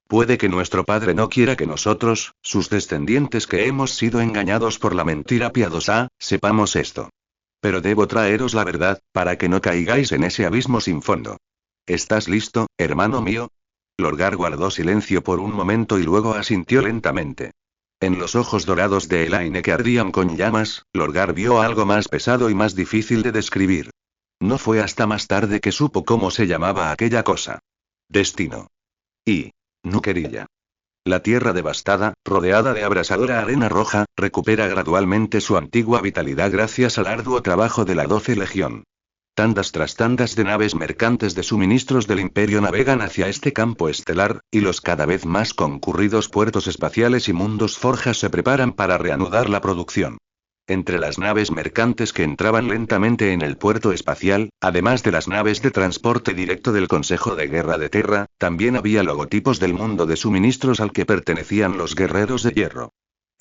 Puede que nuestro padre no quiera que nosotros, sus descendientes que hemos sido engañados por la mentira piadosa, sepamos esto. Pero debo traeros la verdad, para que no caigáis en ese abismo sin fondo. ¿Estás listo, hermano mío? Lorgar guardó silencio por un momento y luego asintió lentamente. En los ojos dorados de Elaine que ardían con llamas, Lorgar vio algo más pesado y más difícil de describir. No fue hasta más tarde que supo cómo se llamaba aquella cosa. Destino. Y Nuquerilla. La tierra devastada, rodeada de abrasadora arena roja, recupera gradualmente su antigua vitalidad gracias al arduo trabajo de la 12 Legión. Tandas tras tandas de naves mercantes de suministros del Imperio navegan hacia este campo estelar, y los cada vez más concurridos puertos espaciales y mundos forjas se preparan para reanudar la producción. Entre las naves mercantes que entraban lentamente en el puerto espacial, además de las naves de transporte directo del Consejo de Guerra de Terra, también había logotipos del mundo de suministros al que pertenecían los guerreros de hierro.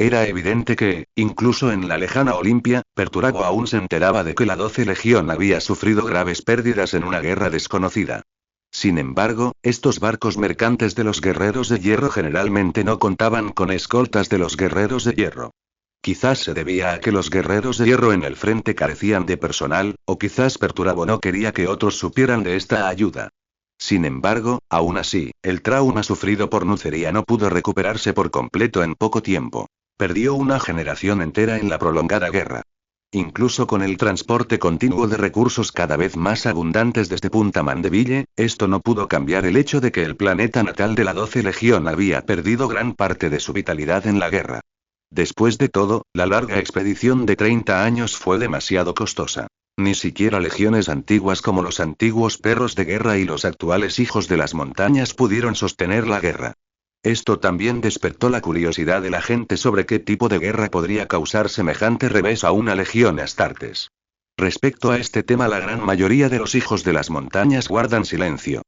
Era evidente que, incluso en la lejana Olimpia, Perturabo aún se enteraba de que la 12 Legión había sufrido graves pérdidas en una guerra desconocida. Sin embargo, estos barcos mercantes de los guerreros de hierro generalmente no contaban con escoltas de los guerreros de hierro. Quizás se debía a que los guerreros de hierro en el frente carecían de personal, o quizás Perturabo no quería que otros supieran de esta ayuda. Sin embargo, aún así, el trauma sufrido por Nuceria no pudo recuperarse por completo en poco tiempo. Perdió una generación entera en la prolongada guerra. Incluso con el transporte continuo de recursos cada vez más abundantes desde Punta Mandeville, esto no pudo cambiar el hecho de que el planeta natal de la 12 Legión había perdido gran parte de su vitalidad en la guerra. Después de todo, la larga expedición de 30 años fue demasiado costosa. Ni siquiera legiones antiguas como los antiguos perros de guerra y los actuales hijos de las montañas pudieron sostener la guerra. Esto también despertó la curiosidad de la gente sobre qué tipo de guerra podría causar semejante revés a una legión Astartes. Respecto a este tema, la gran mayoría de los hijos de las montañas guardan silencio.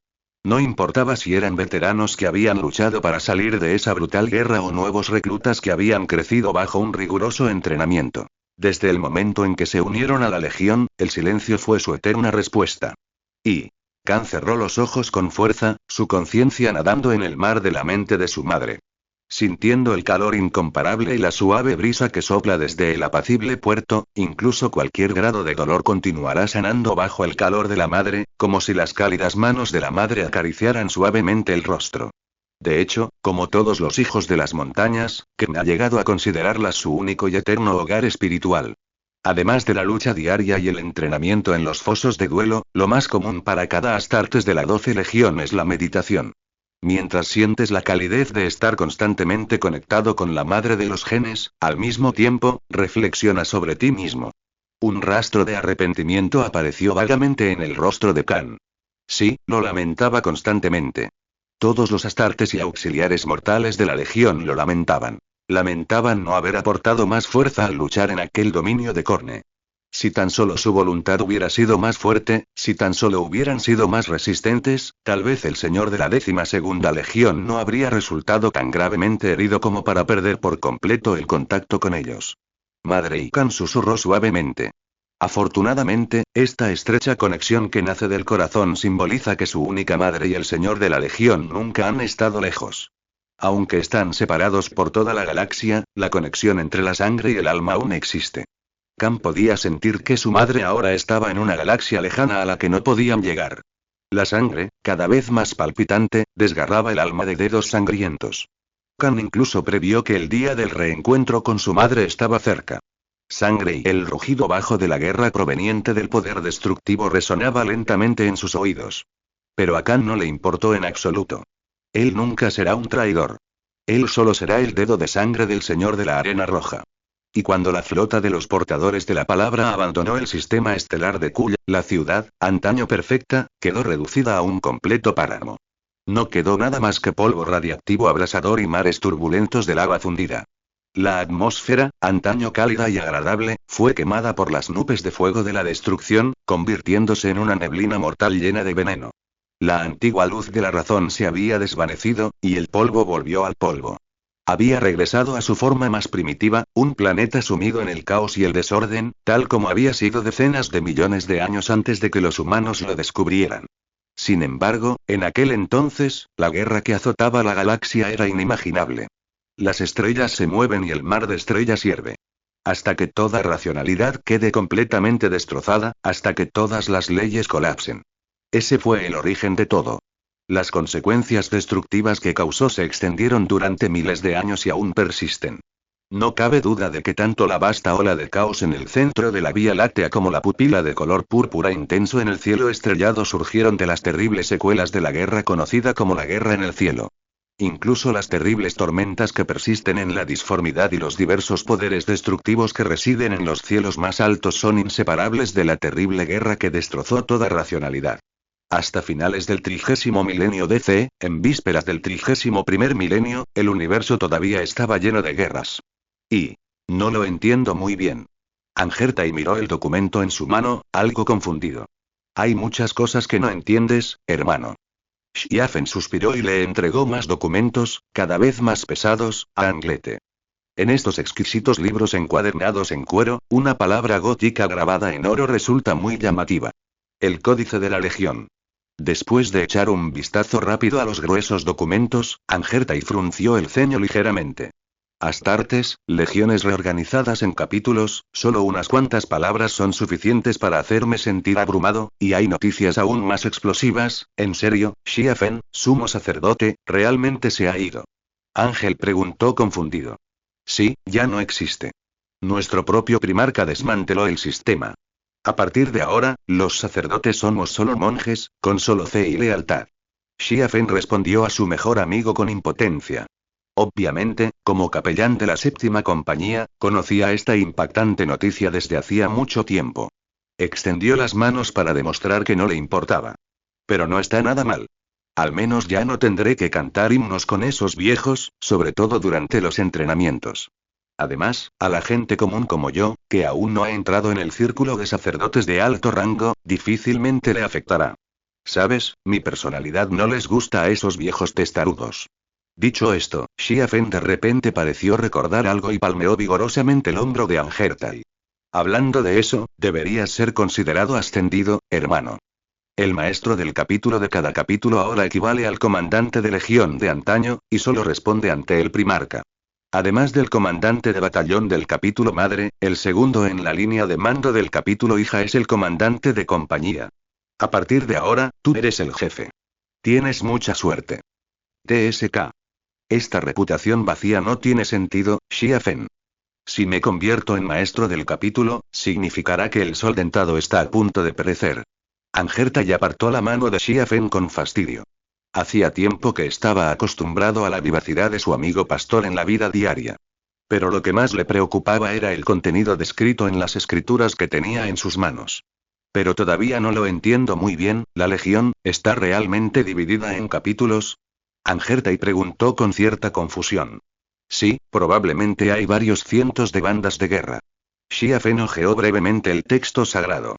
No importaba si eran veteranos que habían luchado para salir de esa brutal guerra o nuevos reclutas que habían crecido bajo un riguroso entrenamiento. Desde el momento en que se unieron a la legión, el silencio fue su eterna respuesta. Y Khan cerró los ojos con fuerza, su conciencia nadando en el mar de la mente de su madre. Sintiendo el calor incomparable y la suave brisa que sopla desde el apacible puerto, incluso cualquier grado de dolor continuará sanando bajo el calor de la madre, como si las cálidas manos de la madre acariciaran suavemente el rostro. De hecho, como todos los hijos de las montañas, Khan ha llegado a considerarlas su único y eterno hogar espiritual. Además de la lucha diaria y el entrenamiento en los fosos de duelo, lo más común para cada Astartes de la 12 Legión es la meditación. Mientras sientes la calidez de estar constantemente conectado con la madre de los genes, al mismo tiempo, reflexiona sobre ti mismo. Un rastro de arrepentimiento apareció vagamente en el rostro de Khan. Sí, lo lamentaba constantemente. Todos los Astartes y auxiliares mortales de la Legión lo lamentaban. Lamentaban no haber aportado más fuerza al luchar en aquel dominio de Khorne. Si tan solo su voluntad hubiera sido más fuerte, si tan solo hubieran sido más resistentes, tal vez el señor de la 12ª Legión no habría resultado tan gravemente herido como para perder por completo el contacto con ellos. Madre, y Khan susurró suavemente. Afortunadamente, esta estrecha conexión que nace del corazón simboliza que su única madre y el señor de la Legión nunca han estado lejos. Aunque están separados por toda la galaxia, la conexión entre la sangre y el alma aún existe. Khan podía sentir que su madre ahora estaba en una galaxia lejana a la que no podían llegar. La sangre, cada vez más palpitante, desgarraba el alma de dedos sangrientos. Khan incluso previó que el día del reencuentro con su madre estaba cerca. Sangre y el rugido bajo de la guerra proveniente del poder destructivo resonaba lentamente en sus oídos. Pero a Khan no le importó en absoluto. Él nunca será un traidor. Él solo será el dedo de sangre del Señor de la Arena Roja. Y cuando la flota de los portadores de la palabra abandonó el sistema estelar de Kull, la ciudad, antaño perfecta, quedó reducida a un completo páramo. No quedó nada más que polvo radiactivo abrasador y mares turbulentos de lava fundida. La atmósfera, antaño cálida y agradable, fue quemada por las nubes de fuego de la destrucción, convirtiéndose en una neblina mortal llena de veneno. La antigua luz de la razón se había desvanecido, y el polvo volvió al polvo. Había regresado a su forma más primitiva, un planeta sumido en el caos y el desorden, tal como había sido decenas de millones de años antes de que los humanos lo descubrieran. Sin embargo, en aquel entonces, la guerra que azotaba la galaxia era inimaginable. Las estrellas se mueven y el mar de estrellas hierve. Hasta que toda racionalidad quede completamente destrozada, hasta que todas las leyes colapsen. Ese fue el origen de todo. Las consecuencias destructivas que causó se extendieron durante miles de años y aún persisten. No cabe duda de que tanto la vasta ola de caos en el centro de la Vía Láctea como la pupila de color púrpura intenso en el cielo estrellado surgieron de las terribles secuelas de la guerra conocida como la Guerra en el Cielo. Incluso las terribles tormentas que persisten en la disformidad y los diversos poderes destructivos que residen en los cielos más altos son inseparables de la terrible guerra que destrozó toda racionalidad. Hasta finales del 30º milenio DC, en vísperas del 31º milenio, el universo todavía estaba lleno de guerras. Y no lo entiendo muy bien. Angertai miró el documento en su mano, algo confundido. Hay muchas cosas que no entiendes, hermano. Xiafen suspiró y le entregó más documentos, cada vez más pesados, a Anglete. En estos exquisitos libros encuadernados en cuero, una palabra gótica grabada en oro resulta muy llamativa. El Códice de la Legión. Después de echar un vistazo rápido a los gruesos documentos, Angertai frunció el ceño ligeramente. Astartes, legiones reorganizadas en capítulos, solo unas cuantas palabras son suficientes para hacerme sentir abrumado, y hay noticias aún más explosivas. ¿En serio, Xiafen, sumo sacerdote, realmente se ha ido? Ángel preguntó confundido. Sí, ya no existe. Nuestro propio primarca desmanteló el sistema. A partir de ahora, los sacerdotes somos solo monjes, con solo fe y lealtad. Xia Fen respondió a su mejor amigo con impotencia. Obviamente, como capellán de la séptima compañía, conocía esta impactante noticia desde hacía mucho tiempo. Extendió las manos para demostrar que no le importaba. Pero no está nada mal. Al menos ya no tendré que cantar himnos con esos viejos, sobre todo durante los entrenamientos. Además, a la gente común como yo, que aún no ha entrado en el círculo de sacerdotes de alto rango, difícilmente le afectará. ¿Sabes? Mi personalidad no les gusta a esos viejos testarudos. Dicho esto, Xia Fen de repente pareció recordar algo y palmeó vigorosamente el hombro de Angertai. Hablando de eso, deberías ser considerado ascendido, hermano. El maestro del capítulo de cada capítulo ahora equivale al comandante de legión de antaño, y solo responde ante el primarca. Además del comandante de batallón del capítulo madre, el segundo en la línea de mando del capítulo hija es el comandante de compañía. A partir de ahora, tú eres el jefe. Tienes mucha suerte. TSK. Esta reputación vacía no tiene sentido, Xia Fen. Si me convierto en maestro del capítulo, significará que el sol dentado está a punto de perecer. Angertai apartó la mano de Xia Fen con fastidio. Hacía tiempo que estaba acostumbrado a la vivacidad de su amigo pastor en la vida diaria. Pero lo que más le preocupaba era el contenido descrito en las escrituras que tenía en sus manos. Pero todavía no lo entiendo muy bien, ¿la legión está realmente dividida en capítulos? Angertai preguntó con cierta confusión. Sí, probablemente hay varios cientos de bandas de guerra. Xia Fen hojeó brevemente el texto sagrado.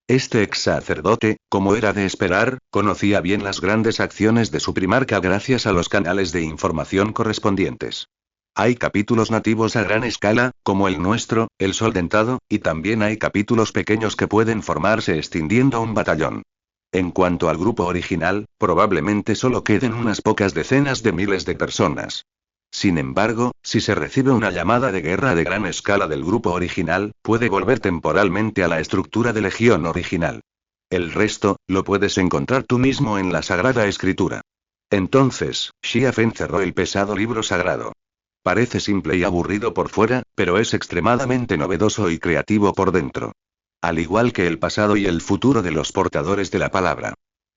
Este ex sacerdote, como era de esperar, conocía bien las grandes acciones de su primarca gracias a los canales de información correspondientes. Hay capítulos nativos a gran escala, como el nuestro, el Sol Dentado, y también hay capítulos pequeños que pueden formarse extendiendo un batallón. En cuanto al grupo original, probablemente solo queden unas pocas decenas de miles de personas. Sin embargo, si se recibe una llamada de guerra de gran escala del grupo original, puede volver temporalmente a la estructura de legión original. El resto, lo puedes encontrar tú mismo en la Sagrada Escritura. Entonces, Xia Fen cerró el pesado libro sagrado. Parece simple y aburrido por fuera, pero es extremadamente novedoso y creativo por dentro. Al igual que el pasado y el futuro de los portadores de la palabra.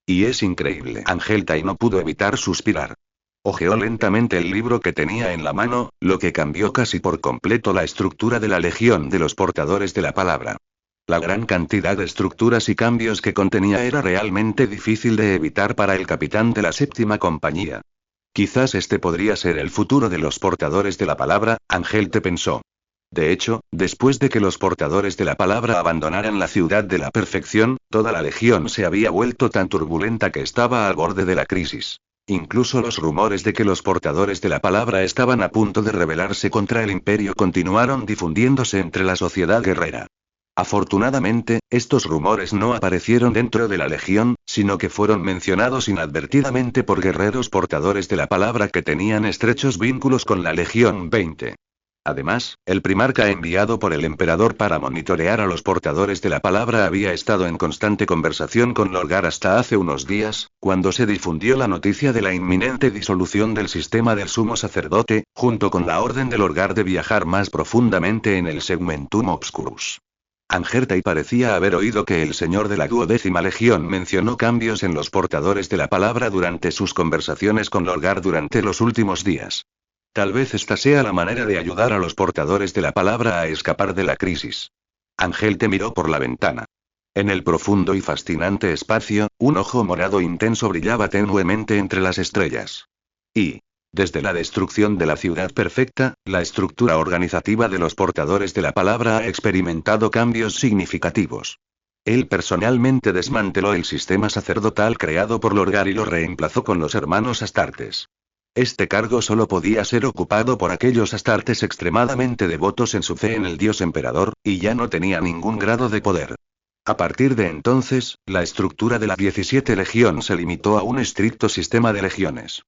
Y es increíble. Angertai no pudo evitar suspirar. Hojeó lentamente el libro que tenía en la mano, lo que cambió casi por completo la estructura de la legión de los portadores de la palabra. La gran cantidad de estructuras y cambios que contenía era realmente difícil de evitar para el capitán de la séptima compañía. Quizás este podría ser el futuro de los portadores de la palabra, Angertai pensó. De hecho, después de que los portadores de la palabra abandonaran la ciudad de la perfección, toda la legión se había vuelto tan turbulenta que estaba al borde de la crisis. Incluso los rumores de que los portadores de la palabra estaban a punto de rebelarse contra el imperio continuaron difundiéndose entre la sociedad guerrera. Afortunadamente, estos rumores no aparecieron dentro de la legión, sino que fueron mencionados inadvertidamente por guerreros portadores de la palabra que tenían estrechos vínculos con la Legión 20. Además, el primarca enviado por el emperador para monitorear a los portadores de la palabra había estado en constante conversación con Lorgar hasta hace unos días, cuando se difundió la noticia de la inminente disolución del sistema del sumo sacerdote, junto con la orden de Lorgar de viajar más profundamente en el Segmentum Obscurus. Angertai parecía haber oído que el señor de la 12ª Legión mencionó cambios en los portadores de la palabra durante sus conversaciones con Lorgar durante los últimos días. Tal vez esta sea la manera de ayudar a los portadores de la palabra a escapar de la crisis. Angertai miró por la ventana. En el profundo y fascinante espacio, un ojo morado intenso brillaba tenuemente entre las estrellas. Y, desde la destrucción de la ciudad perfecta, la estructura organizativa de los portadores de la palabra ha experimentado cambios significativos. Él personalmente desmanteló el sistema sacerdotal creado por Lorgar y lo reemplazó con los hermanos Astartes. Este cargo solo podía ser ocupado por aquellos Astartes extremadamente devotos en su fe en el dios emperador, y ya no tenía ningún grado de poder. A partir de entonces, la estructura de la 17 Legión se limitó a un estricto sistema de legiones.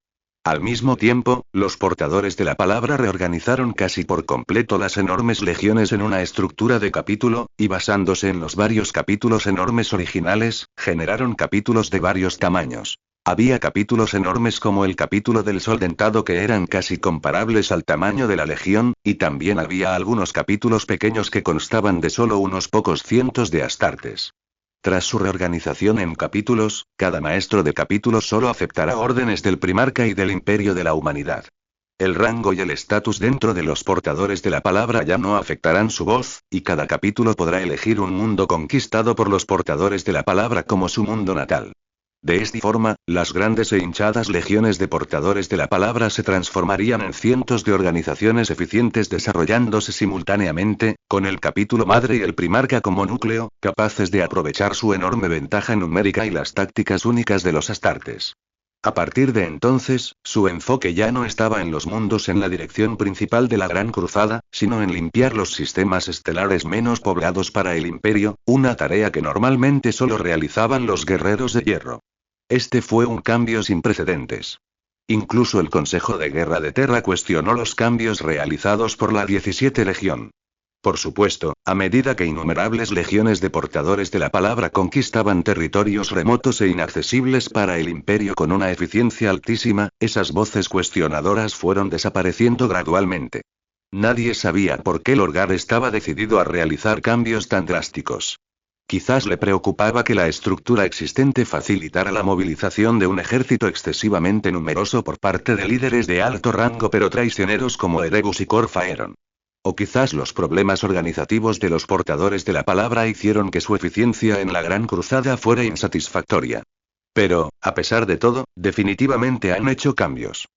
Al mismo tiempo, los portadores de la palabra reorganizaron casi por completo las enormes legiones en una estructura de capítulo, y basándose en los varios capítulos enormes originales, generaron capítulos de varios tamaños. Había capítulos enormes como el capítulo del Sol Dentado que eran casi comparables al tamaño de la Legión, y también había algunos capítulos pequeños que constaban de solo unos pocos cientos de astartes. Tras su reorganización en capítulos, cada maestro de capítulo solo aceptará órdenes del primarca y del imperio de la humanidad. El rango y el estatus dentro de los portadores de la palabra ya no afectarán su voz, y cada capítulo podrá elegir un mundo conquistado por los portadores de la palabra como su mundo natal. De esta forma, las grandes e hinchadas legiones de portadores de la palabra se transformarían en cientos de organizaciones eficientes desarrollándose simultáneamente, con el capítulo madre y el primarca como núcleo, capaces de aprovechar su enorme ventaja numérica y las tácticas únicas de los astartes. A partir de entonces, su enfoque ya no estaba en los mundos en la dirección principal de la Gran Cruzada, sino en limpiar los sistemas estelares menos poblados para el Imperio, una tarea que normalmente solo realizaban los guerreros de hierro. Este fue un cambio sin precedentes. Incluso el Consejo de Guerra de Terra cuestionó los cambios realizados por la 17 Legión. Por supuesto, a medida que innumerables legiones de portadores de la palabra conquistaban territorios remotos e inaccesibles para el imperio con una eficiencia altísima, esas voces cuestionadoras fueron desapareciendo gradualmente. Nadie sabía por qué Lorgar estaba decidido a realizar cambios tan drásticos. Quizás le preocupaba que la estructura existente facilitara la movilización de un ejército excesivamente numeroso por parte de líderes de alto rango pero traicioneros como Erebus y Corfaeron. O quizás los problemas organizativos de los portadores de la palabra hicieron que su eficiencia en la Gran Cruzada fuera insatisfactoria. Pero, a pesar de todo, definitivamente han hecho cambios.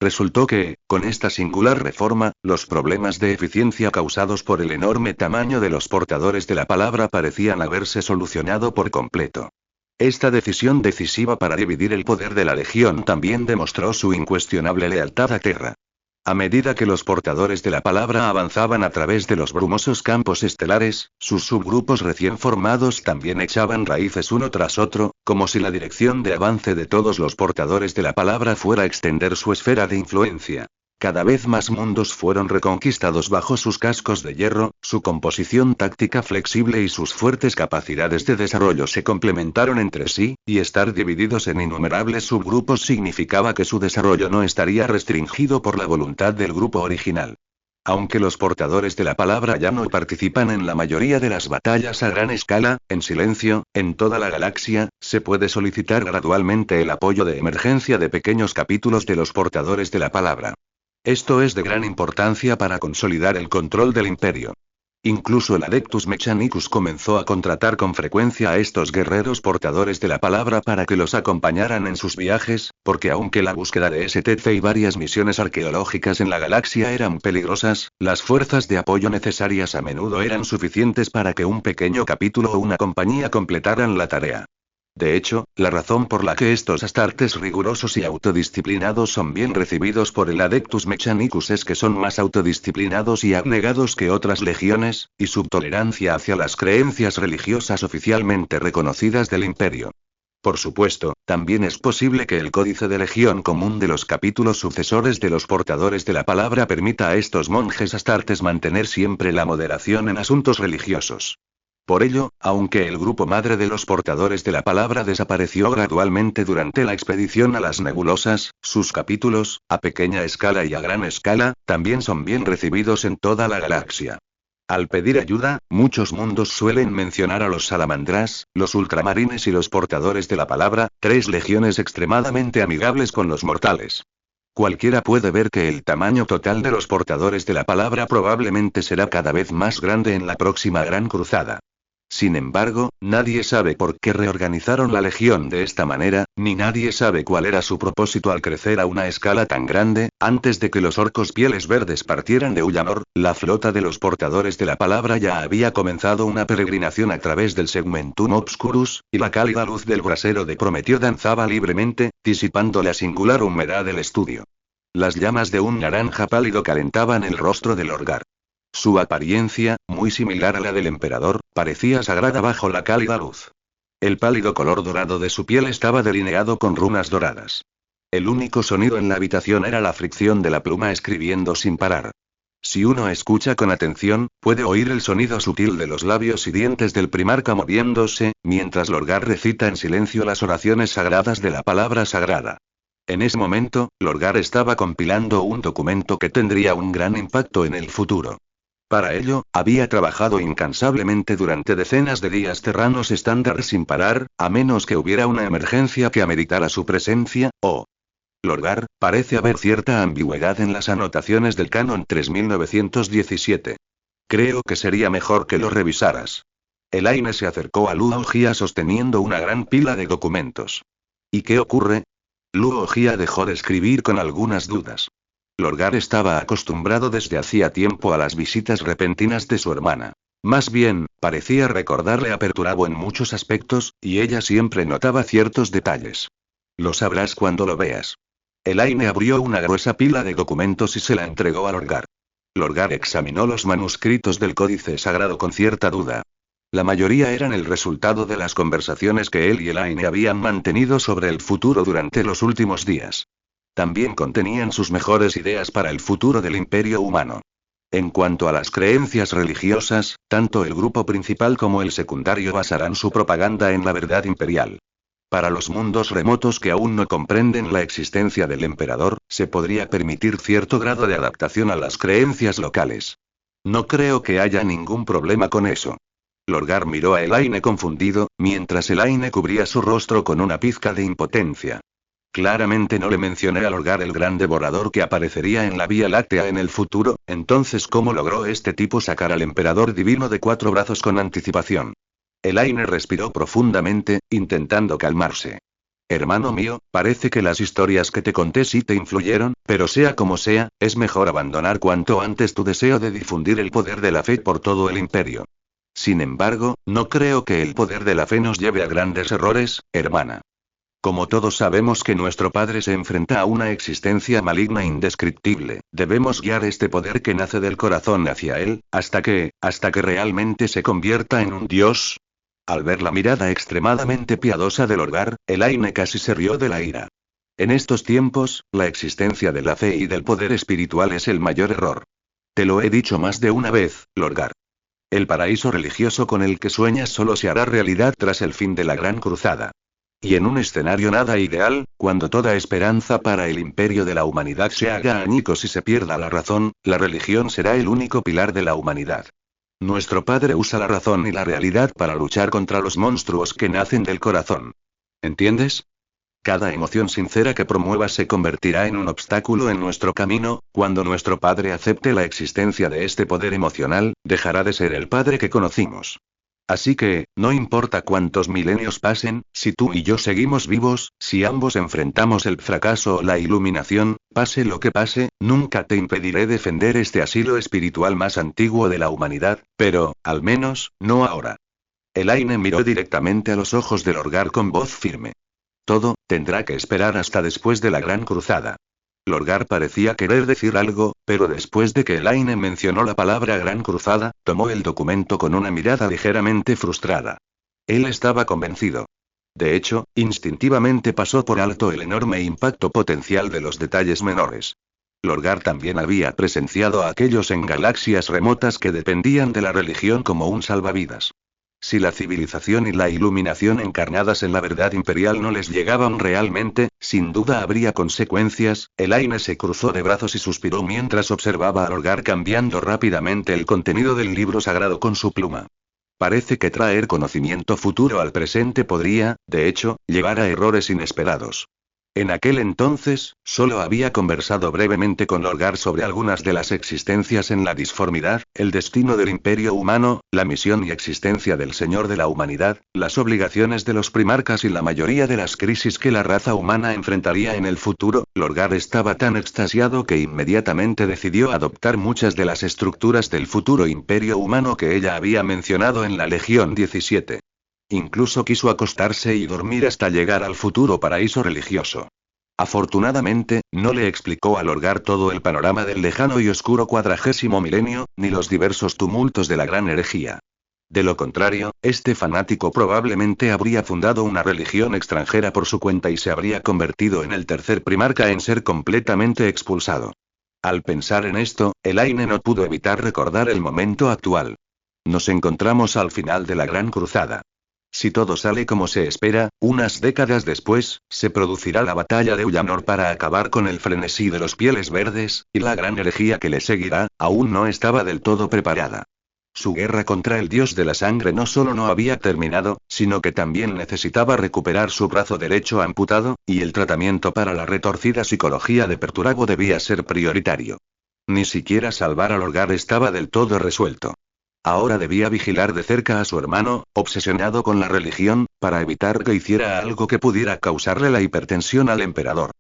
Resultó que, con esta singular reforma, los problemas de eficiencia causados por el enorme tamaño de los portadores de la palabra parecían haberse solucionado por completo. Esta decisión decisiva para dividir el poder de la Legión también demostró su incuestionable lealtad a Terra. A medida que los portadores de la palabra avanzaban a través de los brumosos campos estelares, sus subgrupos recién formados también echaban raíces uno tras otro, como si la dirección de avance de todos los portadores de la palabra fuera extender su esfera de influencia. Cada vez más mundos fueron reconquistados bajo sus cascos de hierro, su composición táctica flexible y sus fuertes capacidades de desarrollo se complementaron entre sí, y estar divididos en innumerables subgrupos significaba que su desarrollo no estaría restringido por la voluntad del grupo original. Aunque los portadores de la palabra ya no participan en la mayoría de las batallas a gran escala, en silencio, en toda la galaxia, se puede solicitar gradualmente el apoyo de emergencia de pequeños capítulos de los portadores de la palabra. Esto es de gran importancia para consolidar el control del imperio. Incluso el Adeptus Mechanicus comenzó a contratar con frecuencia a estos guerreros portadores de la palabra para que los acompañaran en sus viajes, porque aunque la búsqueda de STC y varias misiones arqueológicas en la galaxia eran peligrosas, las fuerzas de apoyo necesarias a menudo eran suficientes para que un pequeño capítulo o una compañía completaran la tarea. De hecho, la razón por la que estos astartes rigurosos y autodisciplinados son bien recibidos por el Adeptus Mechanicus es que son más autodisciplinados y abnegados que otras legiones, y su tolerancia hacia las creencias religiosas oficialmente reconocidas del imperio. Por supuesto, también es posible que el códice de legión común de los capítulos sucesores de los portadores de la palabra permita a estos monjes astartes mantener siempre la moderación en asuntos religiosos. Por ello, aunque el grupo madre de los portadores de la palabra desapareció gradualmente durante la expedición a las nebulosas, sus capítulos, a pequeña escala y a gran escala, también son bien recibidos en toda la galaxia. Al pedir ayuda, muchos mundos suelen mencionar a los salamandras, los ultramarines y los portadores de la palabra, tres legiones extremadamente amigables con los mortales. Cualquiera puede ver que el tamaño total de los portadores de la palabra probablemente será cada vez más grande en la próxima Gran Cruzada. Sin embargo, nadie sabe por qué reorganizaron la legión de esta manera, ni nadie sabe cuál era su propósito al crecer a una escala tan grande. Antes de que los orcos pieles verdes partieran de Ullanor, la flota de los portadores de la palabra ya había comenzado una peregrinación a través del Segmentum Obscurus, y la cálida luz del brasero de Prometeo danzaba libremente, disipando la singular humedad del estudio. Las llamas de un naranja pálido calentaban el rostro de Lorgar. Su apariencia, muy similar a la del emperador, parecía sagrada bajo la cálida luz. El pálido color dorado de su piel estaba delineado con runas doradas. El único sonido en la habitación era la fricción de la pluma escribiendo sin parar. Si uno escucha con atención, puede oír el sonido sutil de los labios y dientes del primarca moviéndose, mientras Lorgar recita en silencio las oraciones sagradas de la palabra sagrada. En ese momento, Lorgar estaba compilando un documento que tendría un gran impacto en el futuro. Para ello, había trabajado incansablemente durante decenas de días terranos estándar sin parar, a menos que hubiera una emergencia que ameritara su presencia, o... Lorgar, parece haber cierta ambigüedad en las anotaciones del Canon 3917. Creo que sería mejor que lo revisaras. Elaine se acercó a Luo Jia sosteniendo una gran pila de documentos. ¿Y qué ocurre? Luo Jia dejó de escribir con algunas dudas. Lorgar estaba acostumbrado desde hacía tiempo a las visitas repentinas de su hermana. Más bien, parecía recordarle a Perturabo en muchos aspectos, y ella siempre notaba ciertos detalles. Lo sabrás cuando lo veas. Elaine abrió una gruesa pila de documentos y se la entregó a Lorgar. Lorgar examinó los manuscritos del códice sagrado con cierta duda. La mayoría eran el resultado de las conversaciones que él y Elaine habían mantenido sobre el futuro durante los últimos días. También contenían sus mejores ideas para el futuro del imperio humano. En cuanto a las creencias religiosas, tanto el grupo principal como el secundario basarán su propaganda en la verdad imperial. Para los mundos remotos que aún no comprenden la existencia del emperador, se podría permitir cierto grado de adaptación a las creencias locales. No creo que haya ningún problema con eso. Lorgar miró a Elaine confundido, mientras Elaine cubría su rostro con una pizca de impotencia. Claramente no le mencioné a Lorgar el gran devorador que aparecería en la Vía Láctea en el futuro, entonces ¿cómo logró este tipo sacar al emperador divino de 4 brazos con anticipación? Elaine respiró profundamente, intentando calmarse. Hermano mío, parece que las historias que te conté sí te influyeron, pero sea como sea, es mejor abandonar cuanto antes tu deseo de difundir el poder de la fe por todo el imperio. Sin embargo, no creo que el poder de la fe nos lleve a grandes errores, hermana. Como todos sabemos que nuestro padre se enfrenta a una existencia maligna indescriptible, debemos guiar este poder que nace del corazón hacia él, hasta que realmente se convierta en un dios. Al ver la mirada extremadamente piadosa de Lorgar, Elaine casi se rió de la ira. En estos tiempos, la existencia de la fe y del poder espiritual es el mayor error. Te lo he dicho más de una vez, Lorgar. El paraíso religioso con el que sueñas solo se hará realidad tras el fin de la Gran Cruzada. Y en un escenario nada ideal, cuando toda esperanza para el imperio de la humanidad se haga añicos y se pierda la razón, la religión será el único pilar de la humanidad. Nuestro padre usa la razón y la realidad para luchar contra los monstruos que nacen del corazón. ¿Entiendes? Cada emoción sincera que promueva se convertirá en un obstáculo en nuestro camino. Cuando nuestro padre acepte la existencia de este poder emocional, dejará de ser el padre que conocimos. Así que, no importa cuántos milenios pasen, si tú y yo seguimos vivos, si ambos enfrentamos el fracaso o la iluminación, pase lo que pase, nunca te impediré defender este asilo espiritual más antiguo de la humanidad, pero, al menos, no ahora. Elaine miró directamente a los ojos de Lorgar con voz firme. Todo, tendrá que esperar hasta después de la Gran Cruzada. Lorgar parecía querer decir algo, pero después de que Elaine mencionó la palabra Gran Cruzada, tomó el documento con una mirada ligeramente frustrada. Él estaba convencido. De hecho, instintivamente pasó por alto el enorme impacto potencial de los detalles menores. Lorgar también había presenciado a aquellos en galaxias remotas que dependían de la religión como un salvavidas. Si la civilización y la iluminación encarnadas en la verdad imperial no les llegaban realmente, sin duda habría consecuencias. Elaine se cruzó de brazos y suspiró mientras observaba a Lorgar cambiando rápidamente el contenido del libro sagrado con su pluma. Parece que traer conocimiento futuro al presente podría, de hecho, llevar a errores inesperados. En aquel entonces, solo había conversado brevemente con Lorgar sobre algunas de las existencias en la disformidad, el destino del imperio humano, la misión y existencia del Señor de la humanidad, las obligaciones de los primarcas y la mayoría de las crisis que la raza humana enfrentaría en el futuro. Lorgar estaba tan extasiado que inmediatamente decidió adoptar muchas de las estructuras del futuro imperio humano que ella había mencionado en la Legión 17. Incluso quiso acostarse y dormir hasta llegar al futuro paraíso religioso. Afortunadamente, no le explicó a Lorgar todo el panorama del lejano y oscuro 40º milenio, ni los diversos tumultos de la gran herejía. De lo contrario, este fanático probablemente habría fundado una religión extranjera por su cuenta y se habría convertido en el tercer primarca en ser completamente expulsado. Al pensar en esto, Elaine no pudo evitar recordar el momento actual. Nos encontramos al final de la Gran Cruzada. Si todo sale como se espera, unas décadas después, se producirá la batalla de Ullanor para acabar con el frenesí de los Pieles Verdes, y la gran herejía que le seguirá, aún no estaba del todo preparada. Su guerra contra el dios de la sangre no solo no había terminado, sino que también necesitaba recuperar su brazo derecho amputado, y el tratamiento para la retorcida psicología de Perturabo debía ser prioritario. Ni siquiera salvar a Lorgar estaba del todo resuelto. Ahora debía vigilar de cerca a su hermano, obsesionado con la religión, para evitar que hiciera algo que pudiera causarle la hipertensión al emperador.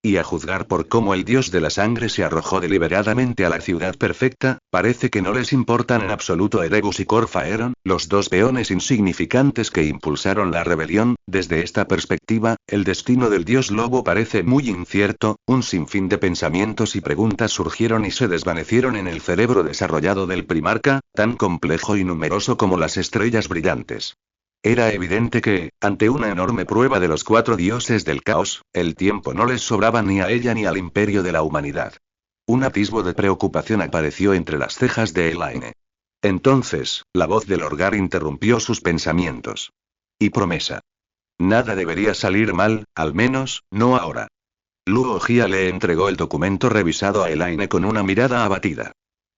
Y a juzgar por cómo el dios de la sangre se arrojó deliberadamente a la ciudad perfecta, parece que no les importan en absoluto Erebus y Corfaeron, los dos peones insignificantes que impulsaron la rebelión. Desde esta perspectiva, el destino del dios lobo parece muy incierto. Un sinfín de pensamientos y preguntas surgieron y se desvanecieron en el cerebro desarrollado del primarca, tan complejo y numeroso como las estrellas brillantes. Era evidente que, ante una enorme prueba de los 4 dioses del caos, el tiempo no les sobraba ni a ella ni al imperio de la humanidad. Un atisbo de preocupación apareció entre las cejas de Elaine. Entonces, la voz de Lorgar interrumpió sus pensamientos. Y promesa. Nada debería salir mal, al menos, no ahora. Luo Jia le entregó el documento revisado a Elaine con una mirada abatida.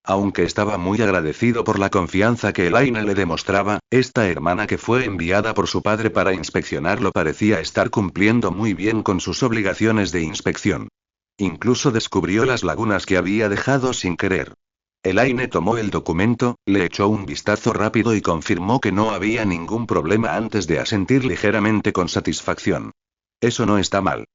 Aunque estaba muy agradecido por la confianza que Elaine le demostraba, esta hermana que fue enviada por su padre para inspeccionarlo parecía estar cumpliendo muy bien con sus obligaciones de inspección. Incluso descubrió las lagunas que había dejado sin querer. Elaine tomó el documento, le echó un vistazo rápido y confirmó que no había ningún problema antes de asentir ligeramente con satisfacción. Eso no está mal.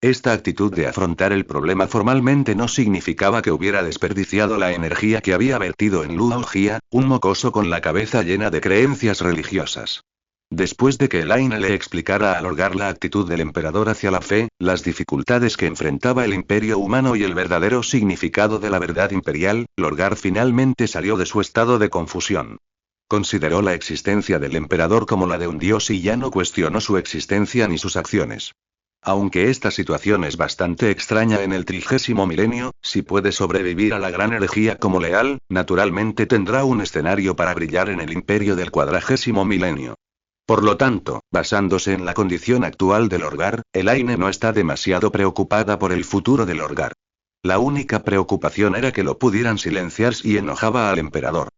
Esta actitud de afrontar el problema formalmente no significaba que hubiera desperdiciado la energía que había vertido en Luo Jia, un mocoso con la cabeza llena de creencias religiosas. Después de que Elaine le explicara a Lorgar la actitud del emperador hacia la fe, las dificultades que enfrentaba el imperio humano y el verdadero significado de la verdad imperial, Lorgar finalmente salió de su estado de confusión. Consideró la existencia del emperador como la de un dios y ya no cuestionó su existencia ni sus acciones. Aunque esta situación es bastante extraña en el 30º milenio, si puede sobrevivir a la gran herejía como leal, naturalmente tendrá un escenario para brillar en el imperio del 40º milenio. Por lo tanto, basándose en la condición actual de Lorgar, Elaine no está demasiado preocupada por el futuro de Lorgar. La única preocupación era que lo pudieran silenciar si enojaba al emperador.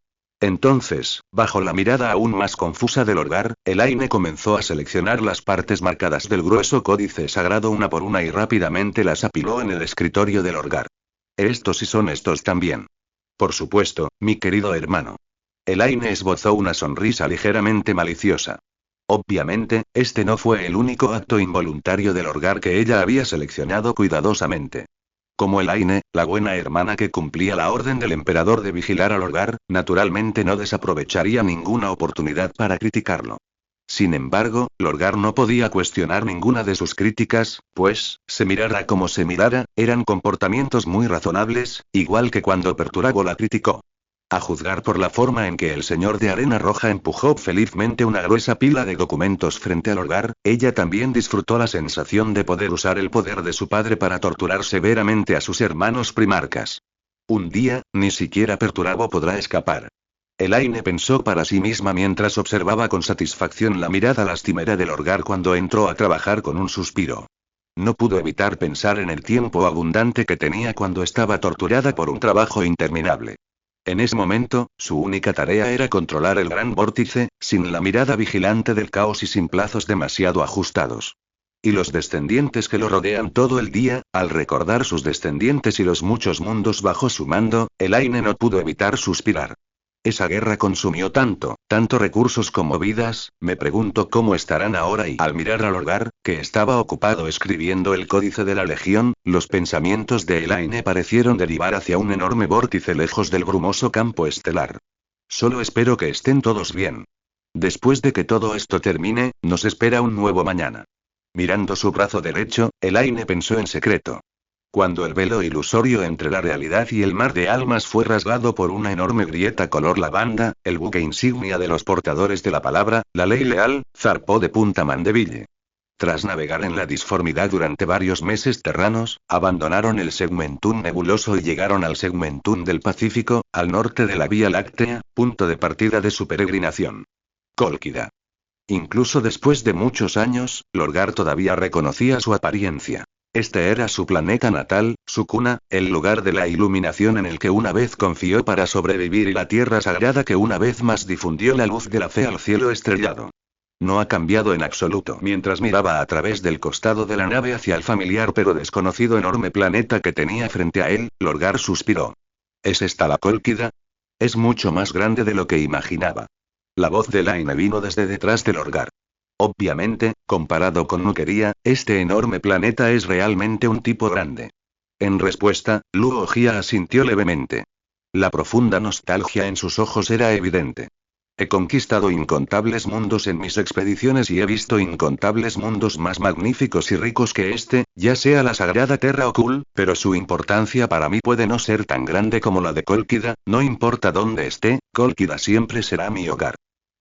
Entonces, bajo la mirada aún más confusa de Lorgar, Elaine comenzó a seleccionar las partes marcadas del grueso códice sagrado una por una y rápidamente las apiló en el escritorio de Lorgar. Estos y son estos también. Por supuesto, mi querido hermano. Elaine esbozó una sonrisa ligeramente maliciosa. Obviamente, este no fue el único acto involuntario de Lorgar que ella había seleccionado cuidadosamente. Como Elaine, la buena hermana que cumplía la orden del emperador de vigilar a Lorgar, naturalmente no desaprovecharía ninguna oportunidad para criticarlo. Sin embargo, Lorgar no podía cuestionar ninguna de sus críticas, pues, se mirara como se mirara, eran comportamientos muy razonables, igual que cuando Perturabo la criticó. A juzgar por la forma en que el señor de Arena Roja empujó felizmente una gruesa pila de documentos frente al Lorgar, ella también disfrutó la sensación de poder usar el poder de su padre para torturar severamente a sus hermanos primarcas. Un día, ni siquiera Perturabo podrá escapar. Elaine pensó para sí misma mientras observaba con satisfacción la mirada lastimera del Lorgar cuando entró a trabajar con un suspiro. No pudo evitar pensar en el tiempo abundante que tenía cuando estaba torturada por un trabajo interminable. En ese momento, su única tarea era controlar el gran vórtice, sin la mirada vigilante del caos y sin plazos demasiado ajustados. Y los descendientes que lo rodean todo el día, al recordar sus descendientes y los muchos mundos bajo su mando, Elaine no pudo evitar suspirar. Esa guerra consumió tanto recursos como vidas, me pregunto cómo estarán ahora y al mirar a Lorgar, que estaba ocupado escribiendo el códice de la Legión, los pensamientos de Elaine parecieron derivar hacia un enorme vórtice lejos del brumoso campo estelar. Solo espero que estén todos bien. Después de que todo esto termine, nos espera un nuevo mañana. Mirando su brazo derecho, Elaine pensó en secreto. Cuando el velo ilusorio entre la realidad y el mar de almas fue rasgado por una enorme grieta color lavanda, el buque insignia de los portadores de la palabra, la ley leal, zarpó de Punta Mandeville. Tras navegar en la disformidad durante varios meses terranos, abandonaron el Segmentum nebuloso y llegaron al Segmentum del Pacífico, al norte de la Vía Láctea, punto de partida de su peregrinación. Cólquida. Incluso después de muchos años, Lorgar todavía reconocía su apariencia. Este era su planeta natal, su cuna, el lugar de la iluminación en el que una vez confió para sobrevivir y la tierra sagrada que una vez más difundió la luz de la fe al cielo estrellado. No ha cambiado en absoluto. Mientras miraba a través del costado de la nave hacia el familiar pero desconocido enorme planeta que tenía frente a él, Lorgar suspiró. ¿Es esta la Cólquida? Es mucho más grande de lo que imaginaba. La voz de Laine vino desde detrás de Lorgar. Obviamente, comparado con Nukeria, este enorme planeta es realmente un tipo grande. En respuesta, Luo Jia asintió levemente. La profunda nostalgia en sus ojos era evidente. He conquistado incontables mundos en mis expediciones y he visto incontables mundos más magníficos y ricos que este, ya sea la sagrada Terra Ocul, pero su importancia para mí puede no ser tan grande como la de Cólquida, no importa dónde esté, Cólquida siempre será mi hogar.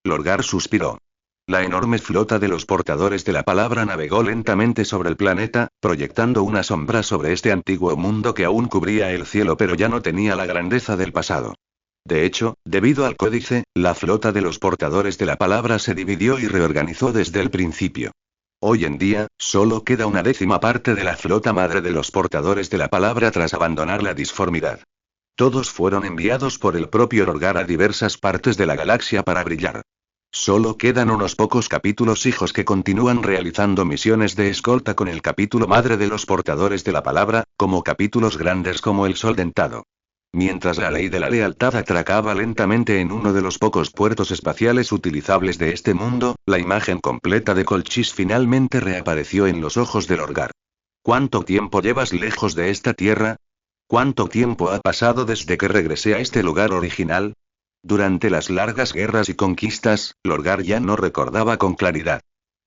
Lorgar suspiró. La enorme flota de los portadores de la palabra navegó lentamente sobre el planeta, proyectando una sombra sobre este antiguo mundo que aún cubría el cielo pero ya no tenía la grandeza del pasado. De hecho, debido al códice, la flota de los portadores de la palabra se dividió y reorganizó desde el principio. Hoy en día, solo queda una décima parte de la flota madre de los portadores de la palabra tras abandonar la disformidad. Todos fueron enviados por el propio Lorgar a diversas partes de la galaxia para brillar. Solo quedan unos pocos capítulos hijos que continúan realizando misiones de escolta con el capítulo madre de los portadores de la palabra, como capítulos grandes como el Sol Dentado. Mientras la ley de la lealtad atracaba lentamente en uno de los pocos puertos espaciales utilizables de este mundo, la imagen completa de Colchis finalmente reapareció en los ojos de Lorgar. ¿Cuánto tiempo llevas lejos de esta tierra? ¿Cuánto tiempo ha pasado desde que regresé a este lugar original? Durante las largas guerras y conquistas, Lorgar ya no recordaba con claridad.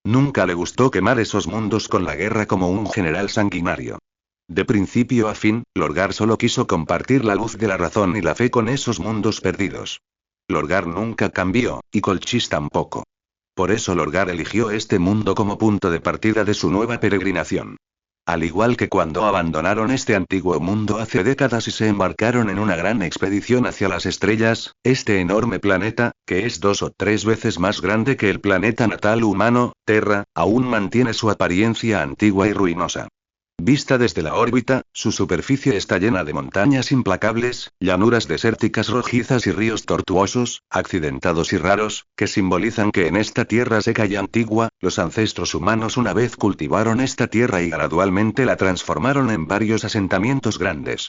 Nunca le gustó quemar esos mundos con la guerra como un general sanguinario. De principio a fin, Lorgar solo quiso compartir la luz de la razón y la fe con esos mundos perdidos. Lorgar nunca cambió, y Colchis tampoco. Por eso Lorgar eligió este mundo como punto de partida de su nueva peregrinación. Al igual que cuando abandonaron este antiguo mundo hace décadas y se embarcaron en una gran expedición hacia las estrellas, este enorme planeta, que es 2 o 3 veces más grande que el planeta natal humano, Terra, aún mantiene su apariencia antigua y ruinosa. Vista desde la órbita, su superficie está llena de montañas implacables, llanuras desérticas rojizas y ríos tortuosos, accidentados y raros, que simbolizan que en esta tierra seca y antigua, los ancestros humanos una vez cultivaron esta tierra y gradualmente la transformaron en varios asentamientos grandes.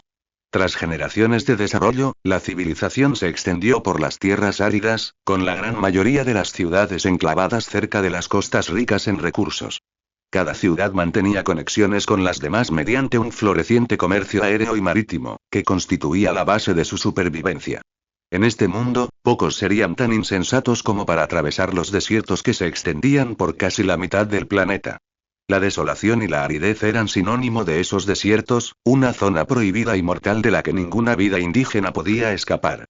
Tras generaciones de desarrollo, la civilización se extendió por las tierras áridas, con la gran mayoría de las ciudades enclavadas cerca de las costas ricas en recursos. Cada ciudad mantenía conexiones con las demás mediante un floreciente comercio aéreo y marítimo, que constituía la base de su supervivencia. En este mundo, pocos serían tan insensatos como para atravesar los desiertos que se extendían por casi la mitad del planeta. La desolación y la aridez eran sinónimo de esos desiertos, una zona prohibida y mortal de la que ninguna vida indígena podía escapar.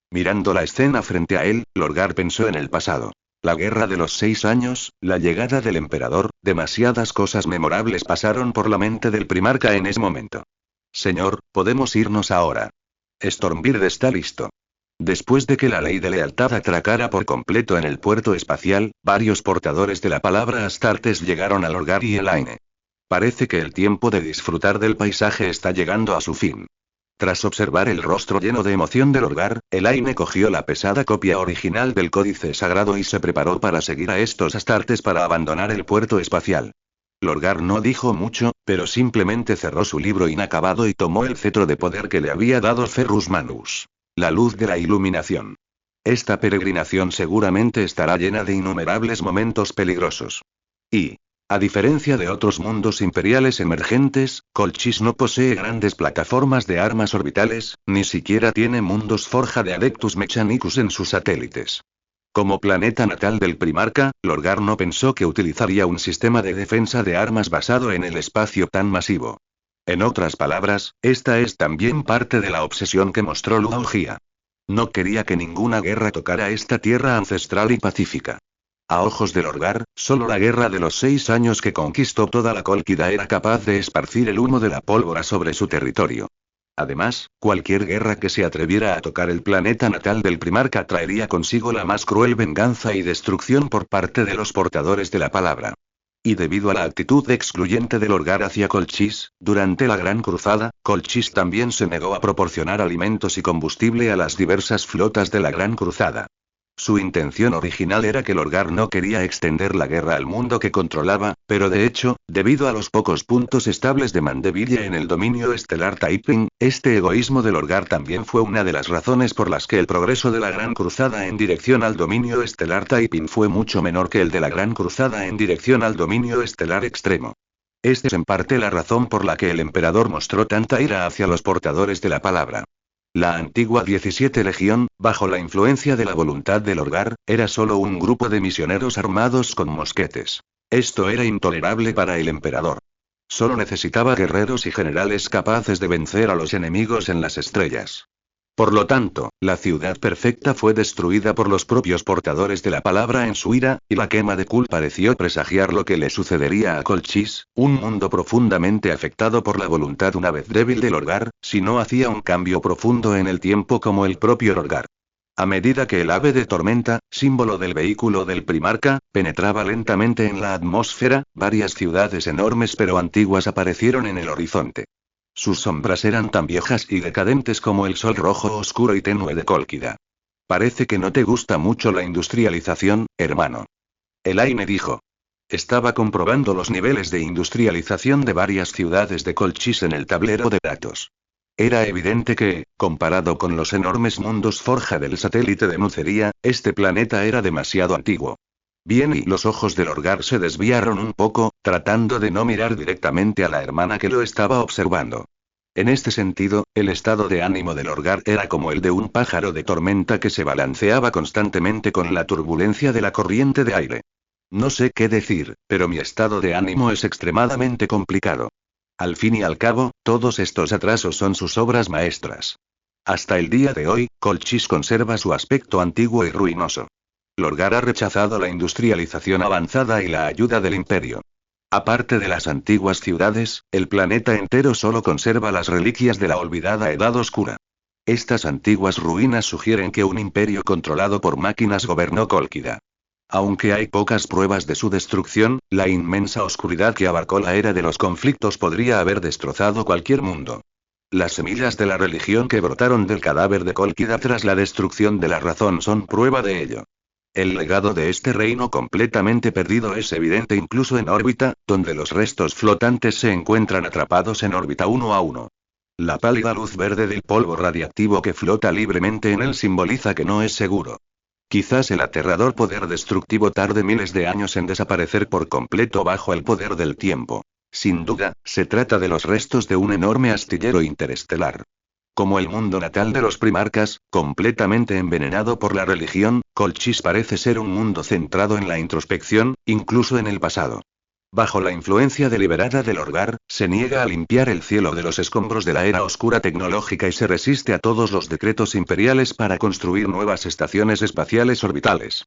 Mirando la escena frente a él, Lorgar pensó en el pasado. La guerra de los 6 años, la llegada del emperador, demasiadas cosas memorables pasaron por la mente del primarca en ese momento. Señor, podemos irnos ahora. Stormbird está listo. Después de que la ley de lealtad atracara por completo en el puerto espacial, varios portadores de la palabra Astartes llegaron a Lorgar y Elaine. Parece que el tiempo de disfrutar del paisaje está llegando a su fin. Tras observar el rostro lleno de emoción de Lorgar, Elaine cogió la pesada copia original del códice sagrado y se preparó para seguir a estos Astartes para abandonar el puerto espacial. Lorgar no dijo mucho, pero simplemente cerró su libro inacabado y tomó el cetro de poder que le había dado Ferrus Manus. La luz de la iluminación. Esta peregrinación seguramente estará llena de innumerables momentos peligrosos. Y, a diferencia de otros mundos imperiales emergentes, Colchis no posee grandes plataformas de armas orbitales, ni siquiera tiene mundos forja de Adeptus Mechanicus en sus satélites. Como planeta natal del primarca, Lorgar no pensó que utilizaría un sistema de defensa de armas basado en el espacio tan masivo. En otras palabras, esta es también parte de la obsesión que mostró Luo Jia. No quería que ninguna guerra tocara esta tierra ancestral y pacífica. A ojos del Lorgar, solo la guerra de los 6 años que conquistó toda la Cólquida era capaz de esparcir el humo de la pólvora sobre su territorio. Además, cualquier guerra que se atreviera a tocar el planeta natal del Primarca traería consigo la más cruel venganza y destrucción por parte de los portadores de la palabra. Y debido a la actitud excluyente del Lorgar hacia Colchis, durante la Gran Cruzada, Colchis también se negó a proporcionar alimentos y combustible a las diversas flotas de la Gran Cruzada. Su intención original era que Lorgar no quería extender la guerra al mundo que controlaba, pero de hecho, debido a los pocos puntos estables de Mandevilla en el dominio estelar Taiping, este egoísmo de Lorgar también fue una de las razones por las que el progreso de la Gran Cruzada en dirección al dominio estelar Taiping fue mucho menor que el de la Gran Cruzada en dirección al dominio estelar extremo. Esta es en parte la razón por la que el emperador mostró tanta ira hacia los portadores de la palabra. La antigua 17 Legión, bajo la influencia de la voluntad del Lorgar, era solo un grupo de misioneros armados con mosquetes. Esto era intolerable para el emperador. Solo necesitaba guerreros y generales capaces de vencer a los enemigos en las estrellas. Por lo tanto, la ciudad perfecta fue destruida por los propios portadores de la palabra en su ira, y la quema de Kul pareció presagiar lo que le sucedería a Colchis, un mundo profundamente afectado por la voluntad una vez débil del Lorgar, si no hacía un cambio profundo en el tiempo como el propio Lorgar. A medida que el ave de tormenta, símbolo del vehículo del Primarca, penetraba lentamente en la atmósfera, varias ciudades enormes pero antiguas aparecieron en el horizonte. Sus sombras eran tan viejas y decadentes como el sol rojo oscuro y tenue de Cólquida. Parece que no te gusta mucho la industrialización, hermano. Elaine dijo. Estaba comprobando los niveles de industrialización de varias ciudades de Colchis en el tablero de datos. Era evidente que, comparado con los enormes mundos forja del satélite de Nucería, este planeta era demasiado antiguo. Bien, y los ojos del Lorgar se desviaron un poco, tratando de no mirar directamente a la hermana que lo estaba observando. En este sentido, el estado de ánimo del Lorgar era como el de un pájaro de tormenta que se balanceaba constantemente con la turbulencia de la corriente de aire. No sé qué decir, pero mi estado de ánimo es extremadamente complicado. Al fin y al cabo, todos estos atrasos son sus obras maestras. Hasta el día de hoy, Colchis conserva su aspecto antiguo y ruinoso. Lorgar ha rechazado la industrialización avanzada y la ayuda del imperio. Aparte de las antiguas ciudades, el planeta entero solo conserva las reliquias de la olvidada Edad Oscura. Estas antiguas ruinas sugieren que un imperio controlado por máquinas gobernó Cólquida. Aunque hay pocas pruebas de su destrucción, la inmensa oscuridad que abarcó la era de los conflictos podría haber destrozado cualquier mundo. Las semillas de la religión que brotaron del cadáver de Cólquida tras la destrucción de la razón son prueba de ello. El legado de este reino completamente perdido es evidente incluso en órbita, donde los restos flotantes se encuentran atrapados en órbita uno a uno. La pálida luz verde del polvo radiactivo que flota libremente en él simboliza que no es seguro. Quizás el aterrador poder destructivo tarde miles de años en desaparecer por completo bajo el poder del tiempo. Sin duda, se trata de los restos de un enorme astillero interestelar. Como el mundo natal de los Primarcas, completamente envenenado por la religión, Colchis parece ser un mundo centrado en la introspección, incluso en el pasado. Bajo la influencia deliberada del Lorgar, se niega a limpiar el cielo de los escombros de la era oscura tecnológica y se resiste a todos los decretos imperiales para construir nuevas estaciones espaciales orbitales.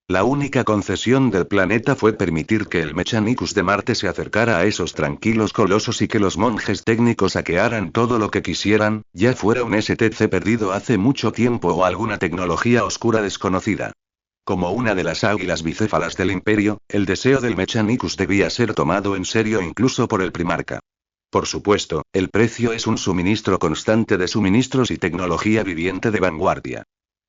La única concesión del planeta fue permitir que el Mechanicus de Marte se acercara a esos tranquilos colosos y que los monjes técnicos saquearan todo lo que quisieran, ya fuera un STC perdido hace mucho tiempo o alguna tecnología oscura desconocida. Como una de las águilas bicéfalas del imperio, el deseo del Mechanicus debía ser tomado en serio incluso por el Primarca. Por supuesto, el precio es un suministro constante de suministros y tecnología viviente de vanguardia.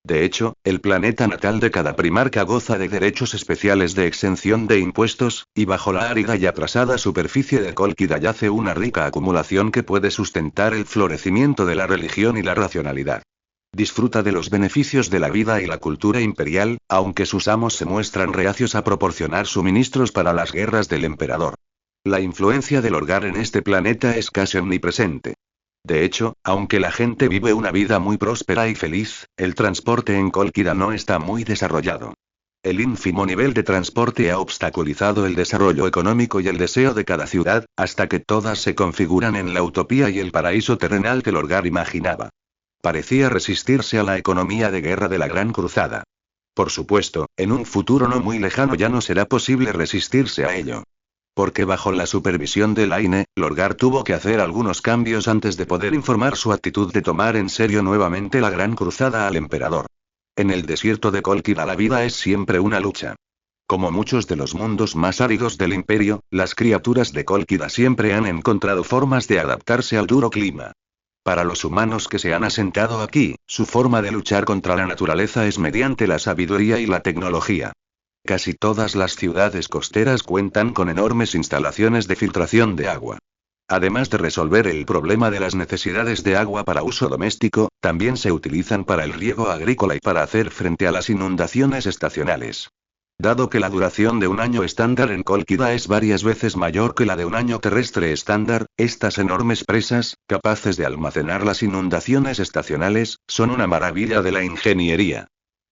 De hecho, el planeta natal de cada Primarca goza de derechos especiales de exención de impuestos, y bajo la árida y atrasada superficie de Cólquida yace una rica acumulación que puede sustentar el florecimiento de la religión y la racionalidad. Disfruta de los beneficios de la vida y la cultura imperial, aunque sus amos se muestran reacios a proporcionar suministros para las guerras del emperador. La influencia del Lorgar en este planeta es casi omnipresente. De hecho, aunque la gente vive una vida muy próspera y feliz, el transporte en Cólquida no está muy desarrollado. El ínfimo nivel de transporte ha obstaculizado el desarrollo económico y el deseo de cada ciudad, hasta que todas se configuran en la utopía y el paraíso terrenal que Lorgar imaginaba. Parecía resistirse a la economía de guerra de la Gran Cruzada. Por supuesto, en un futuro no muy lejano ya no será posible resistirse a ello. Porque bajo la supervisión de Laine, Lorgar tuvo que hacer algunos cambios antes de poder informar su actitud de tomar en serio nuevamente la gran cruzada al emperador. En el desierto de Kolkida la vida es siempre una lucha. Como muchos de los mundos más áridos del imperio, las criaturas de Kolkida siempre han encontrado formas de adaptarse al duro clima. Para los humanos que se han asentado aquí, su forma de luchar contra la naturaleza es mediante la sabiduría y la tecnología. Casi todas las ciudades costeras cuentan con enormes instalaciones de filtración de agua. Además de resolver el problema de las necesidades de agua para uso doméstico, también se utilizan para el riego agrícola y para hacer frente a las inundaciones estacionales. Dado que la duración de un año estándar en Kolkida es varias veces mayor que la de un año terrestre estándar, estas enormes presas, capaces de almacenar las inundaciones estacionales, son una maravilla de la ingeniería.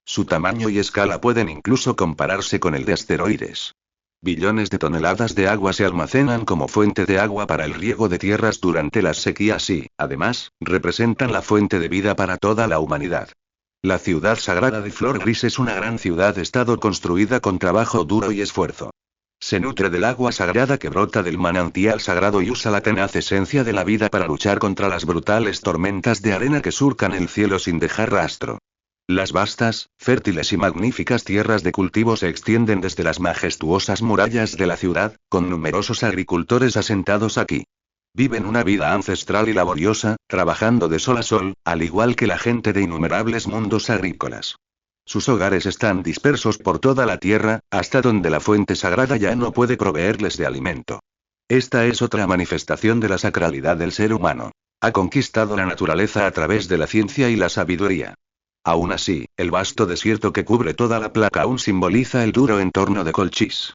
Su tamaño y escala pueden incluso compararse con el de asteroides. Billones de toneladas de agua se almacenan como fuente de agua para el riego de tierras durante las sequías y, además, representan la fuente de vida para toda la humanidad. La ciudad sagrada de Flor Gris es una gran ciudad-estado construida con trabajo duro y esfuerzo. Se nutre del agua sagrada que brota del manantial sagrado y usa la tenaz esencia de la vida para luchar contra las brutales tormentas de arena que surcan el cielo sin dejar rastro. Las vastas, fértiles y magníficas tierras de cultivo se extienden desde las majestuosas murallas de la ciudad, con numerosos agricultores asentados aquí. Viven una vida ancestral y laboriosa, trabajando de sol a sol, al igual que la gente de innumerables mundos agrícolas. Sus hogares están dispersos por toda la tierra, hasta donde la fuente sagrada ya no puede proveerles de alimento. Esta es otra manifestación de la sacralidad del ser humano. Ha conquistado la naturaleza a través de la ciencia y la sabiduría. Aún así, el vasto desierto que cubre toda la placa aún simboliza el duro entorno de Colchis.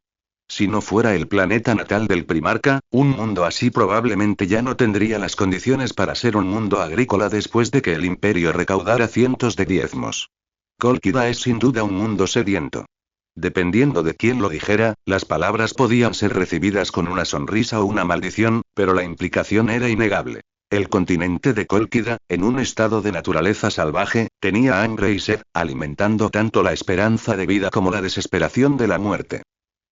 Si no fuera el planeta natal del primarca, un mundo así probablemente ya no tendría las condiciones para ser un mundo agrícola después de que el imperio recaudara cientos de diezmos. Kolkida es sin duda un mundo sediento. Dependiendo de quién lo dijera, las palabras podían ser recibidas con una sonrisa o una maldición, pero la implicación era innegable. El continente de Kolkida, en un estado de naturaleza salvaje, tenía hambre y sed, alimentando tanto la esperanza de vida como la desesperación de la muerte.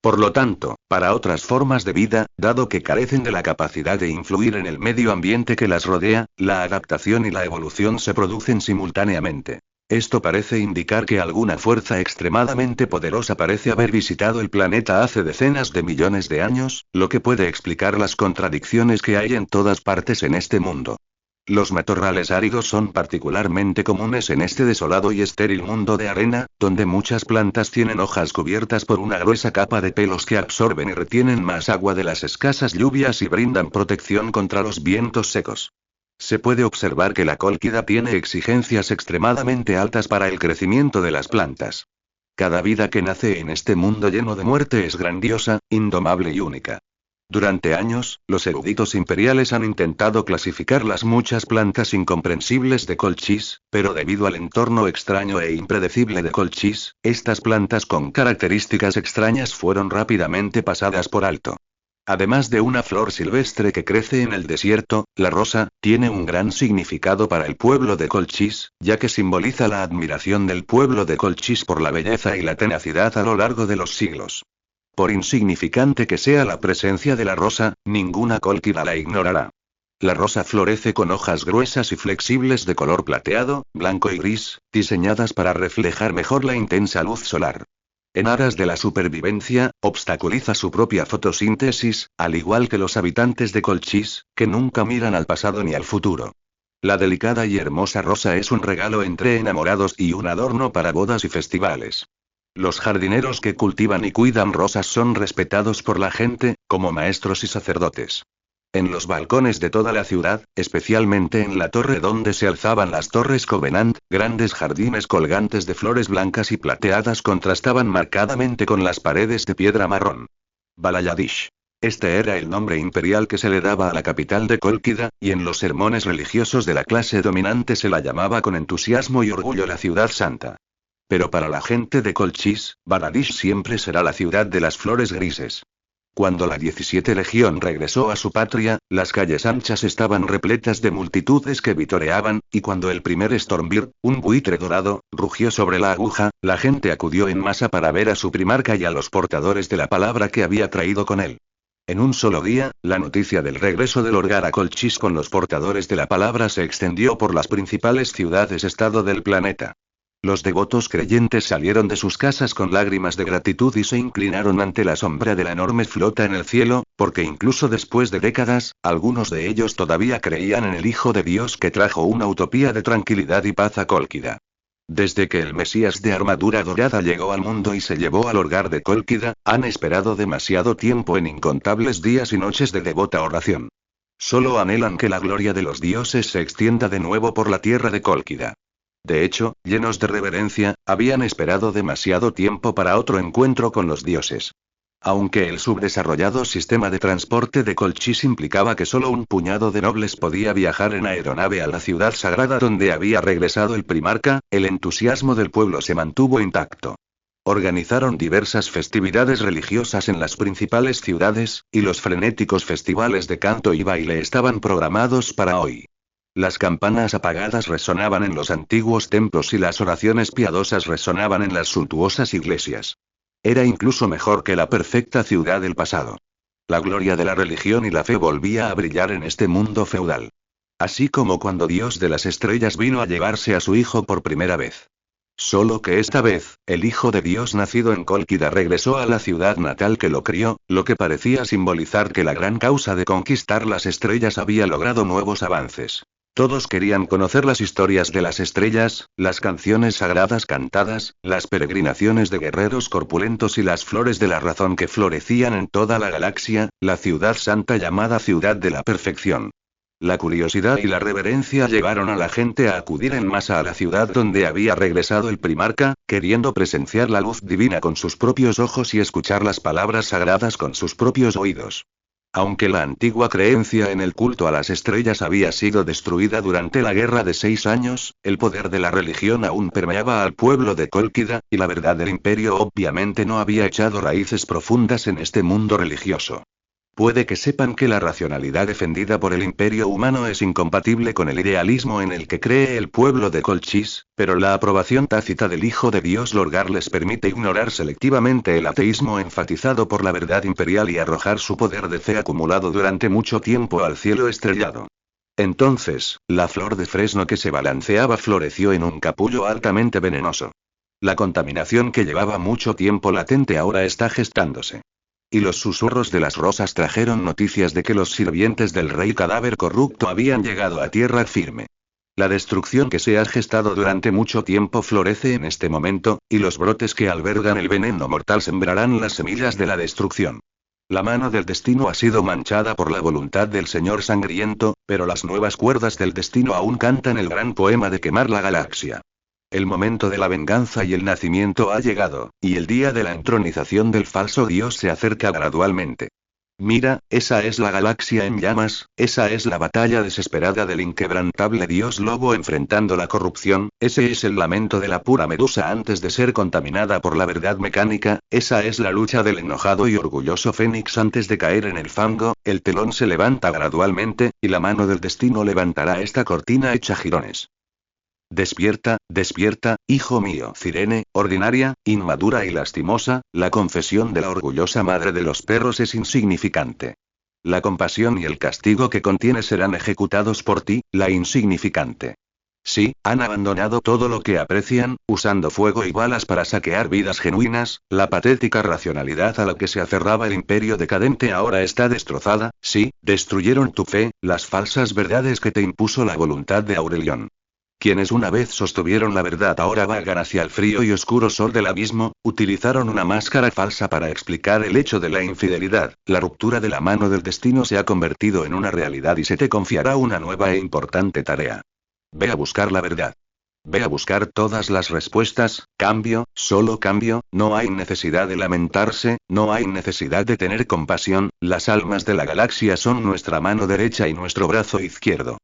Por lo tanto, para otras formas de vida, dado que carecen de la capacidad de influir en el medio ambiente que las rodea, la adaptación y la evolución se producen simultáneamente. Esto parece indicar que alguna fuerza extremadamente poderosa parece haber visitado el planeta hace decenas de millones de años, lo que puede explicar las contradicciones que hay en todas partes en este mundo. Los matorrales áridos son particularmente comunes en este desolado y estéril mundo de arena, donde muchas plantas tienen hojas cubiertas por una gruesa capa de pelos que absorben y retienen más agua de las escasas lluvias y brindan protección contra los vientos secos. Se puede observar que la Kolkida tiene exigencias extremadamente altas para el crecimiento de las plantas. Cada vida que nace en este mundo lleno de muerte es grandiosa, indomable y única. Durante años, los eruditos imperiales han intentado clasificar las muchas plantas incomprensibles de Colchis, pero debido al entorno extraño e impredecible de Colchis, estas plantas con características extrañas fueron rápidamente pasadas por alto. Además de una flor silvestre que crece en el desierto, la rosa tiene un gran significado para el pueblo de Colchis, ya que simboliza la admiración del pueblo de Colchis por la belleza y la tenacidad a lo largo de los siglos. Por insignificante que sea la presencia de la rosa, ninguna Kolkida la ignorará. La rosa florece con hojas gruesas y flexibles de color plateado, blanco y gris, diseñadas para reflejar mejor la intensa luz solar. En aras de la supervivencia, obstaculiza su propia fotosíntesis, al igual que los habitantes de Colchis, que nunca miran al pasado ni al futuro. La delicada y hermosa rosa es un regalo entre enamorados y un adorno para bodas y festivales. Los jardineros que cultivan y cuidan rosas son respetados por la gente, como maestros y sacerdotes. En los balcones de toda la ciudad, especialmente en la torre donde se alzaban las torres Covenant, grandes jardines colgantes de flores blancas y plateadas contrastaban marcadamente con las paredes de piedra marrón. Balayadish. Este era el nombre imperial que se le daba a la capital de Kolkida, y en los sermones religiosos de la clase dominante se la llamaba con entusiasmo y orgullo la ciudad santa. Pero para la gente de Colchis, Balayadish siempre será la ciudad de las flores grises. Cuando la 17 Legión regresó a su patria, las calles anchas estaban repletas de multitudes que vitoreaban, y cuando el primer Stormbeard, un buitre dorado, rugió sobre la aguja, la gente acudió en masa para ver a su primarca y a los portadores de la palabra que había traído con él. En un solo día, la noticia del regreso del Orgar a Colchis con los portadores de la palabra se extendió por las principales ciudades-estado del planeta. Los devotos creyentes salieron de sus casas con lágrimas de gratitud y se inclinaron ante la sombra de la enorme flota en el cielo, porque incluso después de décadas, algunos de ellos todavía creían en el Hijo de Dios que trajo una utopía de tranquilidad y paz a Cólquida. Desde que el Mesías de armadura dorada llegó al mundo y se llevó al Orgar de Cólquida, han esperado demasiado tiempo en incontables días y noches de devota oración. Solo anhelan que la gloria de los dioses se extienda de nuevo por la tierra de Cólquida. De hecho, llenos de reverencia, habían esperado demasiado tiempo para otro encuentro con los dioses. Aunque el subdesarrollado sistema de transporte de Colchis implicaba que solo un puñado de nobles podía viajar en aeronave a la ciudad sagrada donde había regresado el primarca, el entusiasmo del pueblo se mantuvo intacto. Organizaron diversas festividades religiosas en las principales ciudades, y los frenéticos festivales de canto y baile estaban programados para hoy. Las campanas apagadas resonaban en los antiguos templos y las oraciones piadosas resonaban en las suntuosas iglesias. Era incluso mejor que la perfecta ciudad del pasado. La gloria de la religión y la fe volvía a brillar en este mundo feudal. Así como cuando Dios de las estrellas vino a llevarse a su hijo por primera vez. Solo que esta vez, el Hijo de Dios nacido en Cólquida regresó a la ciudad natal que lo crió, lo que parecía simbolizar que la gran causa de conquistar las estrellas había logrado nuevos avances. Todos querían conocer las historias de las estrellas, las canciones sagradas cantadas, las peregrinaciones de guerreros corpulentos y las flores de la razón que florecían en toda la galaxia, la ciudad santa llamada Ciudad de la Perfección. La curiosidad y la reverencia llevaron a la gente a acudir en masa a la ciudad donde había regresado el primarca, queriendo presenciar la luz divina con sus propios ojos y escuchar las palabras sagradas con sus propios oídos. Aunque la antigua creencia en el culto a las estrellas había sido destruida durante la Guerra de 6 años, el poder de la religión aún permeaba al pueblo de Cólquida, y la verdad del imperio obviamente no había echado raíces profundas en este mundo religioso. Puede que sepan que la racionalidad defendida por el imperio humano es incompatible con el idealismo en el que cree el pueblo de Colchis, pero la aprobación tácita del Hijo de Dios Lorgar les permite ignorar selectivamente el ateísmo enfatizado por la verdad imperial y arrojar su poder de fe acumulado durante mucho tiempo al cielo estrellado. Entonces, la flor de fresno que se balanceaba floreció en un capullo altamente venenoso. La contaminación que llevaba mucho tiempo latente ahora está gestándose. Y los susurros de las rosas trajeron noticias de que los sirvientes del rey cadáver corrupto habían llegado a tierra firme. La destrucción que se ha gestado durante mucho tiempo florece en este momento, y los brotes que albergan el veneno mortal sembrarán las semillas de la destrucción. La mano del destino ha sido manchada por la voluntad del Señor Sangriento, pero las nuevas cuerdas del destino aún cantan el gran poema de quemar la galaxia. El momento de la venganza y el nacimiento ha llegado, y el día de la entronización del falso Dios se acerca gradualmente. Mira, esa es la galaxia en llamas, esa es la batalla desesperada del inquebrantable Dios Lobo enfrentando la corrupción, ese es el lamento de la pura medusa antes de ser contaminada por la verdad mecánica, esa es la lucha del enojado y orgulloso Fénix antes de caer en el fango, el telón se levanta gradualmente, y la mano del destino levantará esta cortina hecha jirones. Despierta, despierta, hijo mío. Cirene, ordinaria, inmadura y lastimosa, la confesión de la orgullosa madre de los perros es insignificante. La compasión y el castigo que contiene serán ejecutados por ti, la insignificante. Sí, han abandonado todo lo que aprecian, usando fuego y balas para saquear vidas genuinas, la patética racionalidad a la que se aferraba el imperio decadente ahora está destrozada, sí, destruyeron tu fe, las falsas verdades que te impuso la voluntad de Aurelión. Quienes una vez sostuvieron la verdad ahora vagan hacia el frío y oscuro sol del abismo, utilizaron una máscara falsa para explicar el hecho de la infidelidad, la ruptura de la mano del destino se ha convertido en una realidad y se te confiará una nueva e importante tarea. Ve a buscar la verdad. Ve a buscar todas las respuestas, cambio, solo cambio, no hay necesidad de lamentarse, no hay necesidad de tener compasión, las almas de la galaxia son nuestra mano derecha y nuestro brazo izquierdo.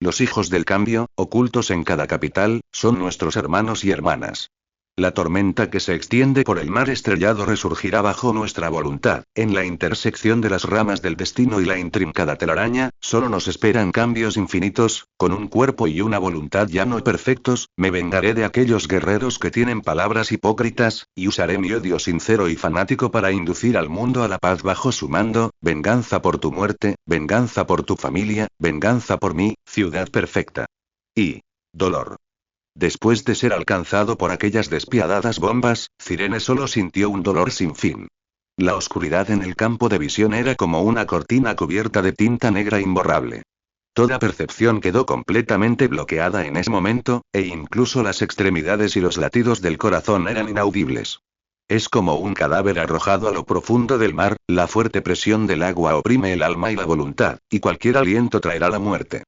Los hijos del cambio, ocultos en cada capital, son nuestros hermanos y hermanas. La tormenta que se extiende por el mar estrellado resurgirá bajo nuestra voluntad. En la intersección de las ramas del destino y la intrincada telaraña, solo nos esperan cambios infinitos. Con un cuerpo y una voluntad ya no perfectos, me vengaré de aquellos guerreros que tienen palabras hipócritas, y usaré mi odio sincero y fanático para inducir al mundo a la paz bajo su mando. Venganza por tu muerte, venganza por tu familia, venganza por mí, ciudad perfecta. Y dolor. Después de ser alcanzado por aquellas despiadadas bombas, Cirene solo sintió un dolor sin fin. La oscuridad en el campo de visión era como una cortina cubierta de tinta negra imborrable. Toda percepción quedó completamente bloqueada en ese momento, e incluso las extremidades y los latidos del corazón eran inaudibles. Es como un cadáver arrojado a lo profundo del mar, la fuerte presión del agua oprime el alma y la voluntad, y cualquier aliento traerá la muerte.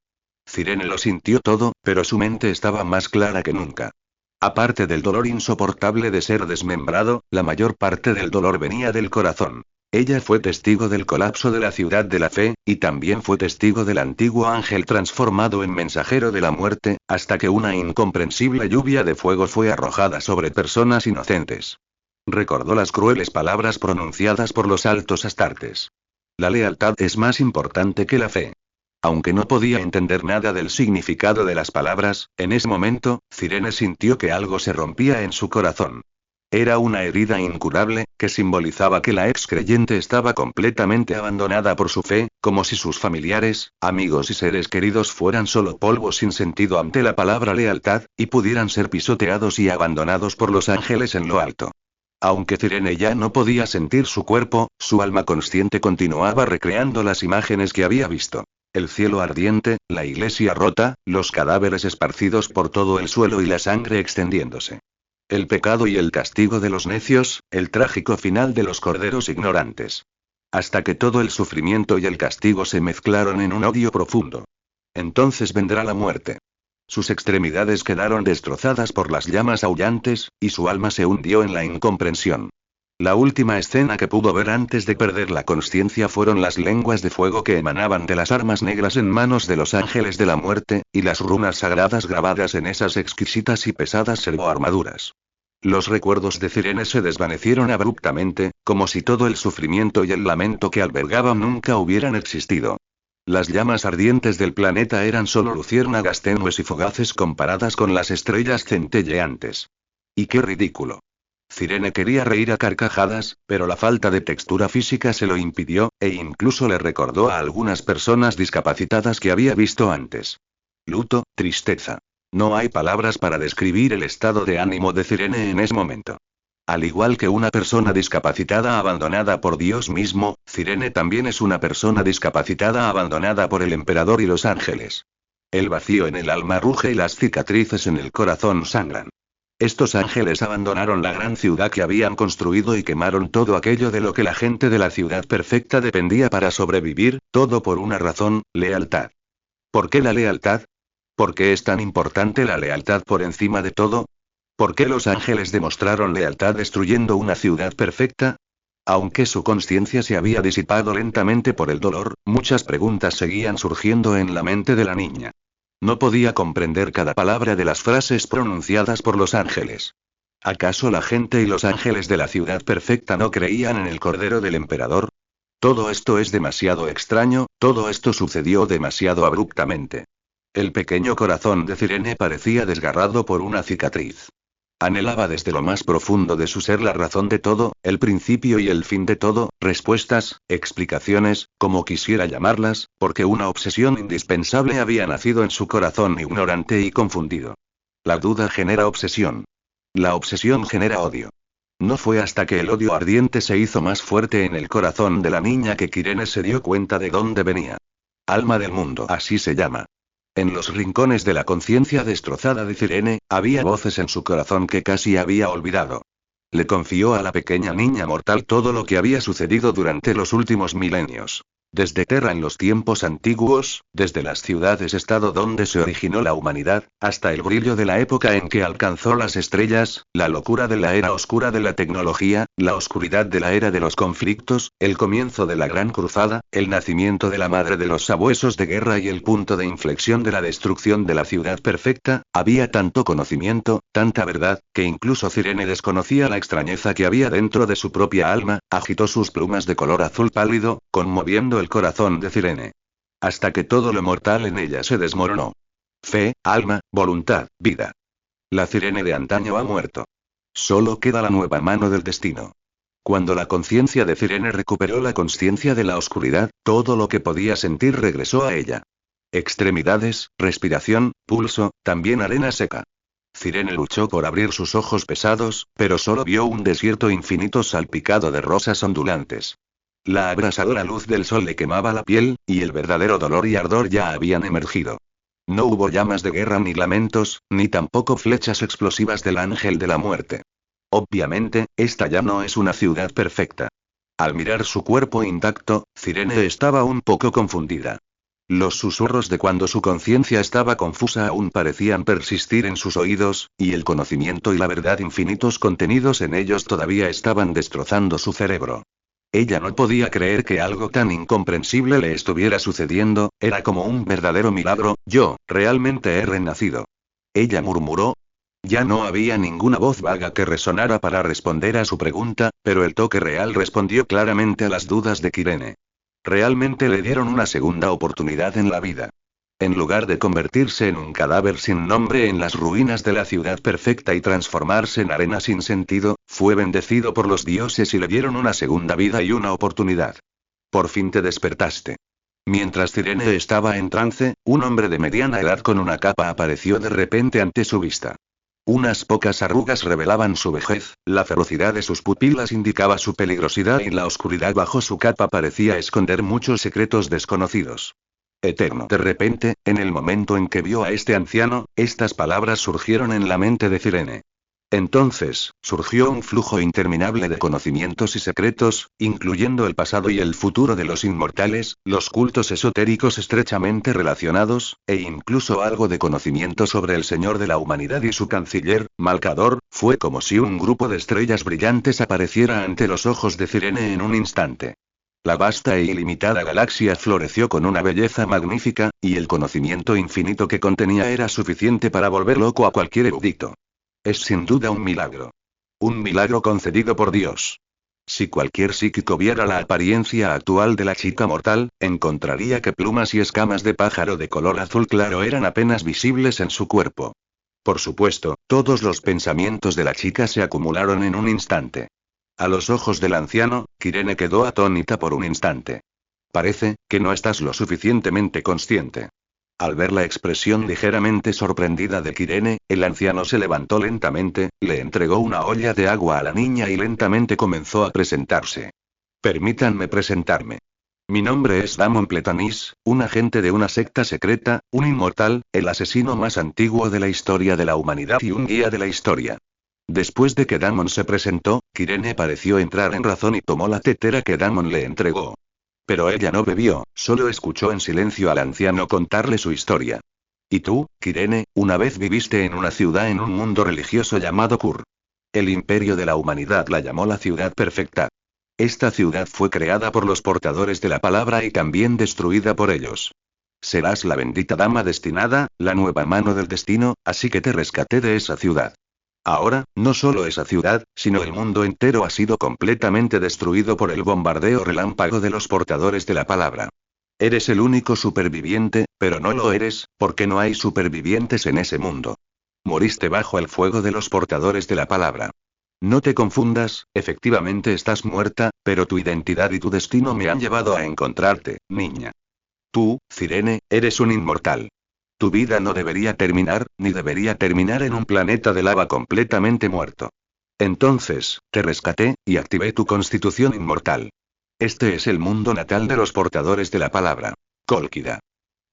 Cirene lo sintió todo, pero su mente estaba más clara que nunca. Aparte del dolor insoportable de ser desmembrado, la mayor parte del dolor venía del corazón. Ella fue testigo del colapso de la ciudad de la fe, y también fue testigo del antiguo ángel transformado en mensajero de la muerte, hasta que una incomprensible lluvia de fuego fue arrojada sobre personas inocentes. Recordó las crueles palabras pronunciadas por los altos astartes. La lealtad es más importante que la fe. Aunque no podía entender nada del significado de las palabras, en ese momento, Cirene sintió que algo se rompía en su corazón. Era una herida incurable, que simbolizaba que la ex creyente estaba completamente abandonada por su fe, como si sus familiares, amigos y seres queridos fueran solo polvo sin sentido ante la palabra lealtad, y pudieran ser pisoteados y abandonados por los ángeles en lo alto. Aunque Cirene ya no podía sentir su cuerpo, su alma consciente continuaba recreando las imágenes que había visto. El cielo ardiente, la iglesia rota, los cadáveres esparcidos por todo el suelo y la sangre extendiéndose. El pecado y el castigo de los necios, el trágico final de los corderos ignorantes. Hasta que todo el sufrimiento y el castigo se mezclaron en un odio profundo. Entonces vendrá la muerte. Sus extremidades quedaron destrozadas por las llamas aullantes, y su alma se hundió en la incomprensión. La última escena que pudo ver antes de perder la consciencia fueron las lenguas de fuego que emanaban de las armas negras en manos de los ángeles de la muerte, y las runas sagradas grabadas en esas exquisitas y pesadas servoarmaduras. Los recuerdos de Cirene se desvanecieron abruptamente, como si todo el sufrimiento y el lamento que albergaban nunca hubieran existido. Las llamas ardientes del planeta eran solo luciérnagas tenues y fugaces comparadas con las estrellas centelleantes. ¡Y qué ridículo! Cirene quería reír a carcajadas, pero la falta de textura física se lo impidió, e incluso le recordó a algunas personas discapacitadas que había visto antes. Luto, tristeza. No hay palabras para describir el estado de ánimo de Cirene en ese momento. Al igual que una persona discapacitada abandonada por Dios mismo, Cirene también es una persona discapacitada abandonada por el emperador y los ángeles. El vacío en el alma ruge y las cicatrices en el corazón sangran. Estos ángeles abandonaron la gran ciudad que habían construido y quemaron todo aquello de lo que la gente de la ciudad perfecta dependía para sobrevivir, todo por una razón: lealtad. ¿Por qué la lealtad? ¿Por qué es tan importante la lealtad por encima de todo? ¿Por qué los ángeles demostraron lealtad destruyendo una ciudad perfecta? Aunque su conciencia se había disipado lentamente por el dolor, muchas preguntas seguían surgiendo en la mente de la niña. No podía comprender cada palabra de las frases pronunciadas por los ángeles. ¿Acaso la gente y los ángeles de la ciudad perfecta no creían en el Cordero del Emperador? Todo esto es demasiado extraño, todo esto sucedió demasiado abruptamente. El pequeño corazón de Cirene parecía desgarrado por una cicatriz. Anhelaba desde lo más profundo de su ser la razón de todo, el principio y el fin de todo, respuestas, explicaciones, como quisiera llamarlas, porque una obsesión indispensable había nacido en su corazón ignorante y confundido. La duda genera obsesión. La obsesión genera odio. No fue hasta que el odio ardiente se hizo más fuerte en el corazón de la niña que Cirene se dio cuenta de dónde venía. Alma del mundo, así se llama. En los rincones de la conciencia destrozada de Cirene, había voces en su corazón que casi había olvidado. Le confió a la pequeña niña mortal todo lo que había sucedido durante los últimos milenios. Desde Terra en los tiempos antiguos, desde las ciudades-estado donde se originó la humanidad, hasta el brillo de la época en que alcanzó las estrellas, la locura de la era oscura de la tecnología, la oscuridad de la era de los conflictos, el comienzo de la Gran Cruzada, el nacimiento de la madre de los sabuesos de guerra y el punto de inflexión de la destrucción de la ciudad perfecta, había tanto conocimiento, tanta verdad, que incluso Cirene desconocía la extrañeza que había dentro de su propia alma, agitó sus plumas de color azul pálido, conmoviendo el corazón de Cirene. Hasta que todo lo mortal en ella se desmoronó. Fe, alma, voluntad, vida. La Cirene de antaño ha muerto. Solo queda la nueva mano del destino. Cuando la conciencia de Cirene recuperó la consciencia de la oscuridad, todo lo que podía sentir regresó a ella. Extremidades, respiración, pulso, también arena seca. Cirene luchó por abrir sus ojos pesados, pero solo vio un desierto infinito salpicado de rosas ondulantes. La abrasadora luz del sol le quemaba la piel, y el verdadero dolor y ardor ya habían emergido. No hubo llamas de guerra ni lamentos, ni tampoco flechas explosivas del ángel de la muerte. Obviamente, esta ya no es una ciudad perfecta. Al mirar su cuerpo intacto, Cirene estaba un poco confundida. Los susurros de cuando su conciencia estaba confusa aún parecían persistir en sus oídos, y el conocimiento y la verdad infinitos contenidos en ellos todavía estaban destrozando su cerebro. Ella no podía creer que algo tan incomprensible le estuviera sucediendo, era como un verdadero milagro, yo, realmente he renacido. Ella murmuró. Ya no había ninguna voz vaga que resonara para responder a su pregunta, pero el toque real respondió claramente a las dudas de Kirene. Realmente le dieron una segunda oportunidad en la vida. En lugar de convertirse en un cadáver sin nombre en las ruinas de la ciudad perfecta y transformarse en arena sin sentido, fue bendecido por los dioses y le dieron una segunda vida y una oportunidad. Por fin te despertaste. Mientras Cirene estaba en trance, un hombre de mediana edad con una capa apareció de repente ante su vista. Unas pocas arrugas revelaban su vejez, la ferocidad de sus pupilas indicaba su peligrosidad y la oscuridad bajo su capa parecía esconder muchos secretos desconocidos. Eterno. De repente, en el momento en que vio a este anciano, estas palabras surgieron en la mente de Cirene. Entonces, surgió un flujo interminable de conocimientos y secretos, incluyendo el pasado y el futuro de los inmortales, los cultos esotéricos estrechamente relacionados, e incluso algo de conocimiento sobre el Señor de la Humanidad y su canciller, Malcador. Fue como si un grupo de estrellas brillantes apareciera ante los ojos de Cirene en un instante. La vasta e ilimitada galaxia floreció con una belleza magnífica, y el conocimiento infinito que contenía era suficiente para volver loco a cualquier erudito. Es sin duda un milagro. Un milagro concedido por Dios. Si cualquier psíquico viera la apariencia actual de la chica mortal, encontraría que plumas y escamas de pájaro de color azul claro eran apenas visibles en su cuerpo. Por supuesto, todos los pensamientos de la chica se acumularon en un instante. A los ojos del anciano, Kirene quedó atónita por un instante. Parece que no estás lo suficientemente consciente. Al ver la expresión ligeramente sorprendida de Kirene, el anciano se levantó lentamente, le entregó una olla de agua a la niña y lentamente comenzó a presentarse. Permítanme presentarme. Mi nombre es Damon Pletanis, un agente de una secta secreta, un inmortal, el asesino más antiguo de la historia de la humanidad y un guía de la historia. Después de que Damon se presentó, Kirene pareció entrar en razón y tomó la tetera que Damon le entregó. Pero ella no bebió, solo escuchó en silencio al anciano contarle su historia. Y tú, Kirene, una vez viviste en una ciudad en un mundo religioso llamado Kur. El imperio de la humanidad la llamó la ciudad perfecta. Esta ciudad fue creada por los portadores de la palabra y también destruida por ellos. Serás la bendita dama destinada, la nueva mano del destino, así que te rescaté de esa ciudad. Ahora, no solo esa ciudad, sino el mundo entero ha sido completamente destruido por el bombardeo relámpago de los portadores de la palabra. Eres el único superviviente, pero no lo eres, porque no hay supervivientes en ese mundo. Moriste bajo el fuego de los portadores de la palabra. No te confundas, efectivamente estás muerta, pero tu identidad y tu destino me han llevado a encontrarte, niña. Tú, Cirene, eres un inmortal. Tu vida no debería terminar, ni debería terminar en un planeta de lava completamente muerto. Entonces, te rescaté, y activé tu constitución inmortal. Este es el mundo natal de los portadores de la palabra. Cólquida.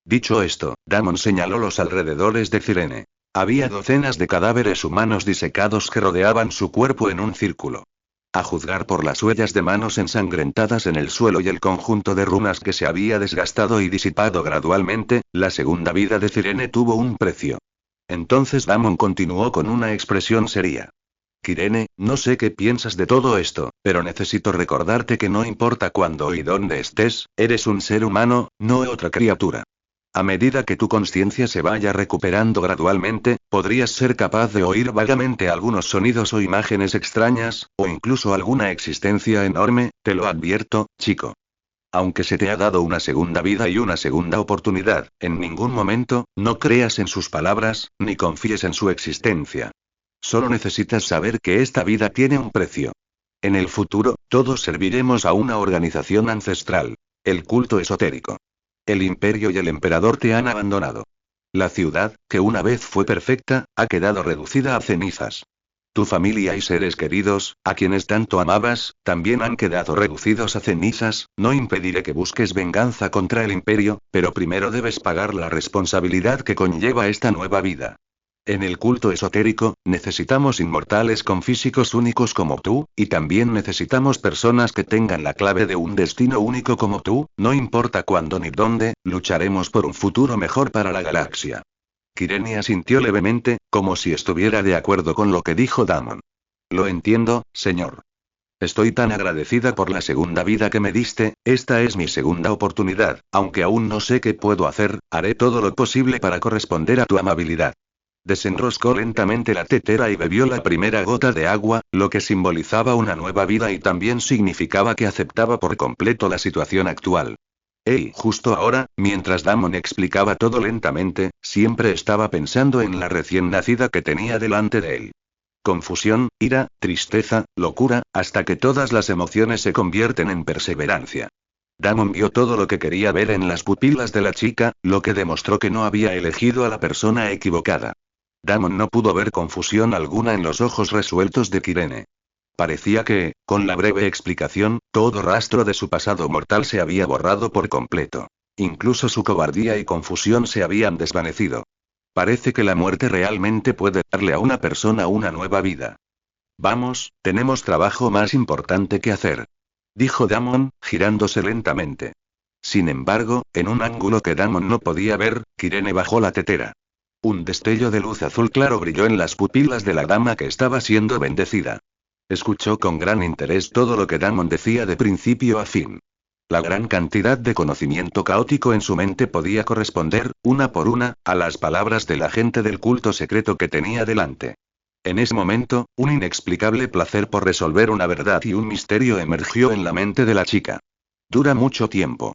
Dicho esto, Damon señaló los alrededores de Cirene. Había docenas de cadáveres humanos disecados que rodeaban su cuerpo en un círculo. A juzgar por las huellas de manos ensangrentadas en el suelo y el conjunto de runas que se había desgastado y disipado gradualmente, la segunda vida de Cirene tuvo un precio. Entonces Damon continuó con una expresión seria. Kirene, no sé qué piensas de todo esto, pero necesito recordarte que no importa cuándo y dónde estés, eres un ser humano, no otra criatura. A medida que tu conciencia se vaya recuperando gradualmente, podrías ser capaz de oír vagamente algunos sonidos o imágenes extrañas, o incluso alguna existencia enorme, te lo advierto, chico. Aunque se te ha dado una segunda vida y una segunda oportunidad, en ningún momento, no creas en sus palabras, ni confíes en su existencia. Solo necesitas saber que esta vida tiene un precio. En el futuro, todos serviremos a una organización ancestral. El culto esotérico. El imperio y el emperador te han abandonado. La ciudad, que una vez fue perfecta, ha quedado reducida a cenizas. Tu familia y seres queridos, a quienes tanto amabas, también han quedado reducidos a cenizas. No impediré que busques venganza contra el imperio, pero primero debes pagar la responsabilidad que conlleva esta nueva vida. En el culto esotérico, necesitamos inmortales con físicos únicos como tú, y también necesitamos personas que tengan la clave de un destino único como tú. No importa cuándo ni dónde, lucharemos por un futuro mejor para la galaxia. Kirene asintió levemente, como si estuviera de acuerdo con lo que dijo Damon. Lo entiendo, señor. Estoy tan agradecida por la segunda vida que me diste. Esta es mi segunda oportunidad, aunque aún no sé qué puedo hacer, haré todo lo posible para corresponder a tu amabilidad. Desenroscó lentamente la tetera y bebió la primera gota de agua, lo que simbolizaba una nueva vida y también significaba que aceptaba por completo la situación actual. Justo ahora, mientras Damon explicaba todo lentamente, siempre estaba pensando en la recién nacida que tenía delante de él. Confusión, ira, tristeza, locura, hasta que todas las emociones se convierten en perseverancia. Damon vio todo lo que quería ver en las pupilas de la chica, lo que demostró que no había elegido a la persona equivocada. Damon no pudo ver confusión alguna en los ojos resueltos de Kirene. Parecía que, con la breve explicación, todo rastro de su pasado mortal se había borrado por completo. Incluso su cobardía y confusión se habían desvanecido. Parece que la muerte realmente puede darle a una persona una nueva vida. Vamos, tenemos trabajo más importante que hacer. Dijo Damon, girándose lentamente. Sin embargo, en un ángulo que Damon no podía ver, Kirene bajó la tetera. Un destello de luz azul claro brilló en las pupilas de la dama que estaba siendo bendecida. Escuchó con gran interés todo lo que Damon decía de principio a fin. La gran cantidad de conocimiento caótico en su mente podía corresponder, una por una, a las palabras del agente del culto secreto que tenía delante. En ese momento, un inexplicable placer por resolver una verdad y un misterio emergió en la mente de la chica. Dura mucho tiempo.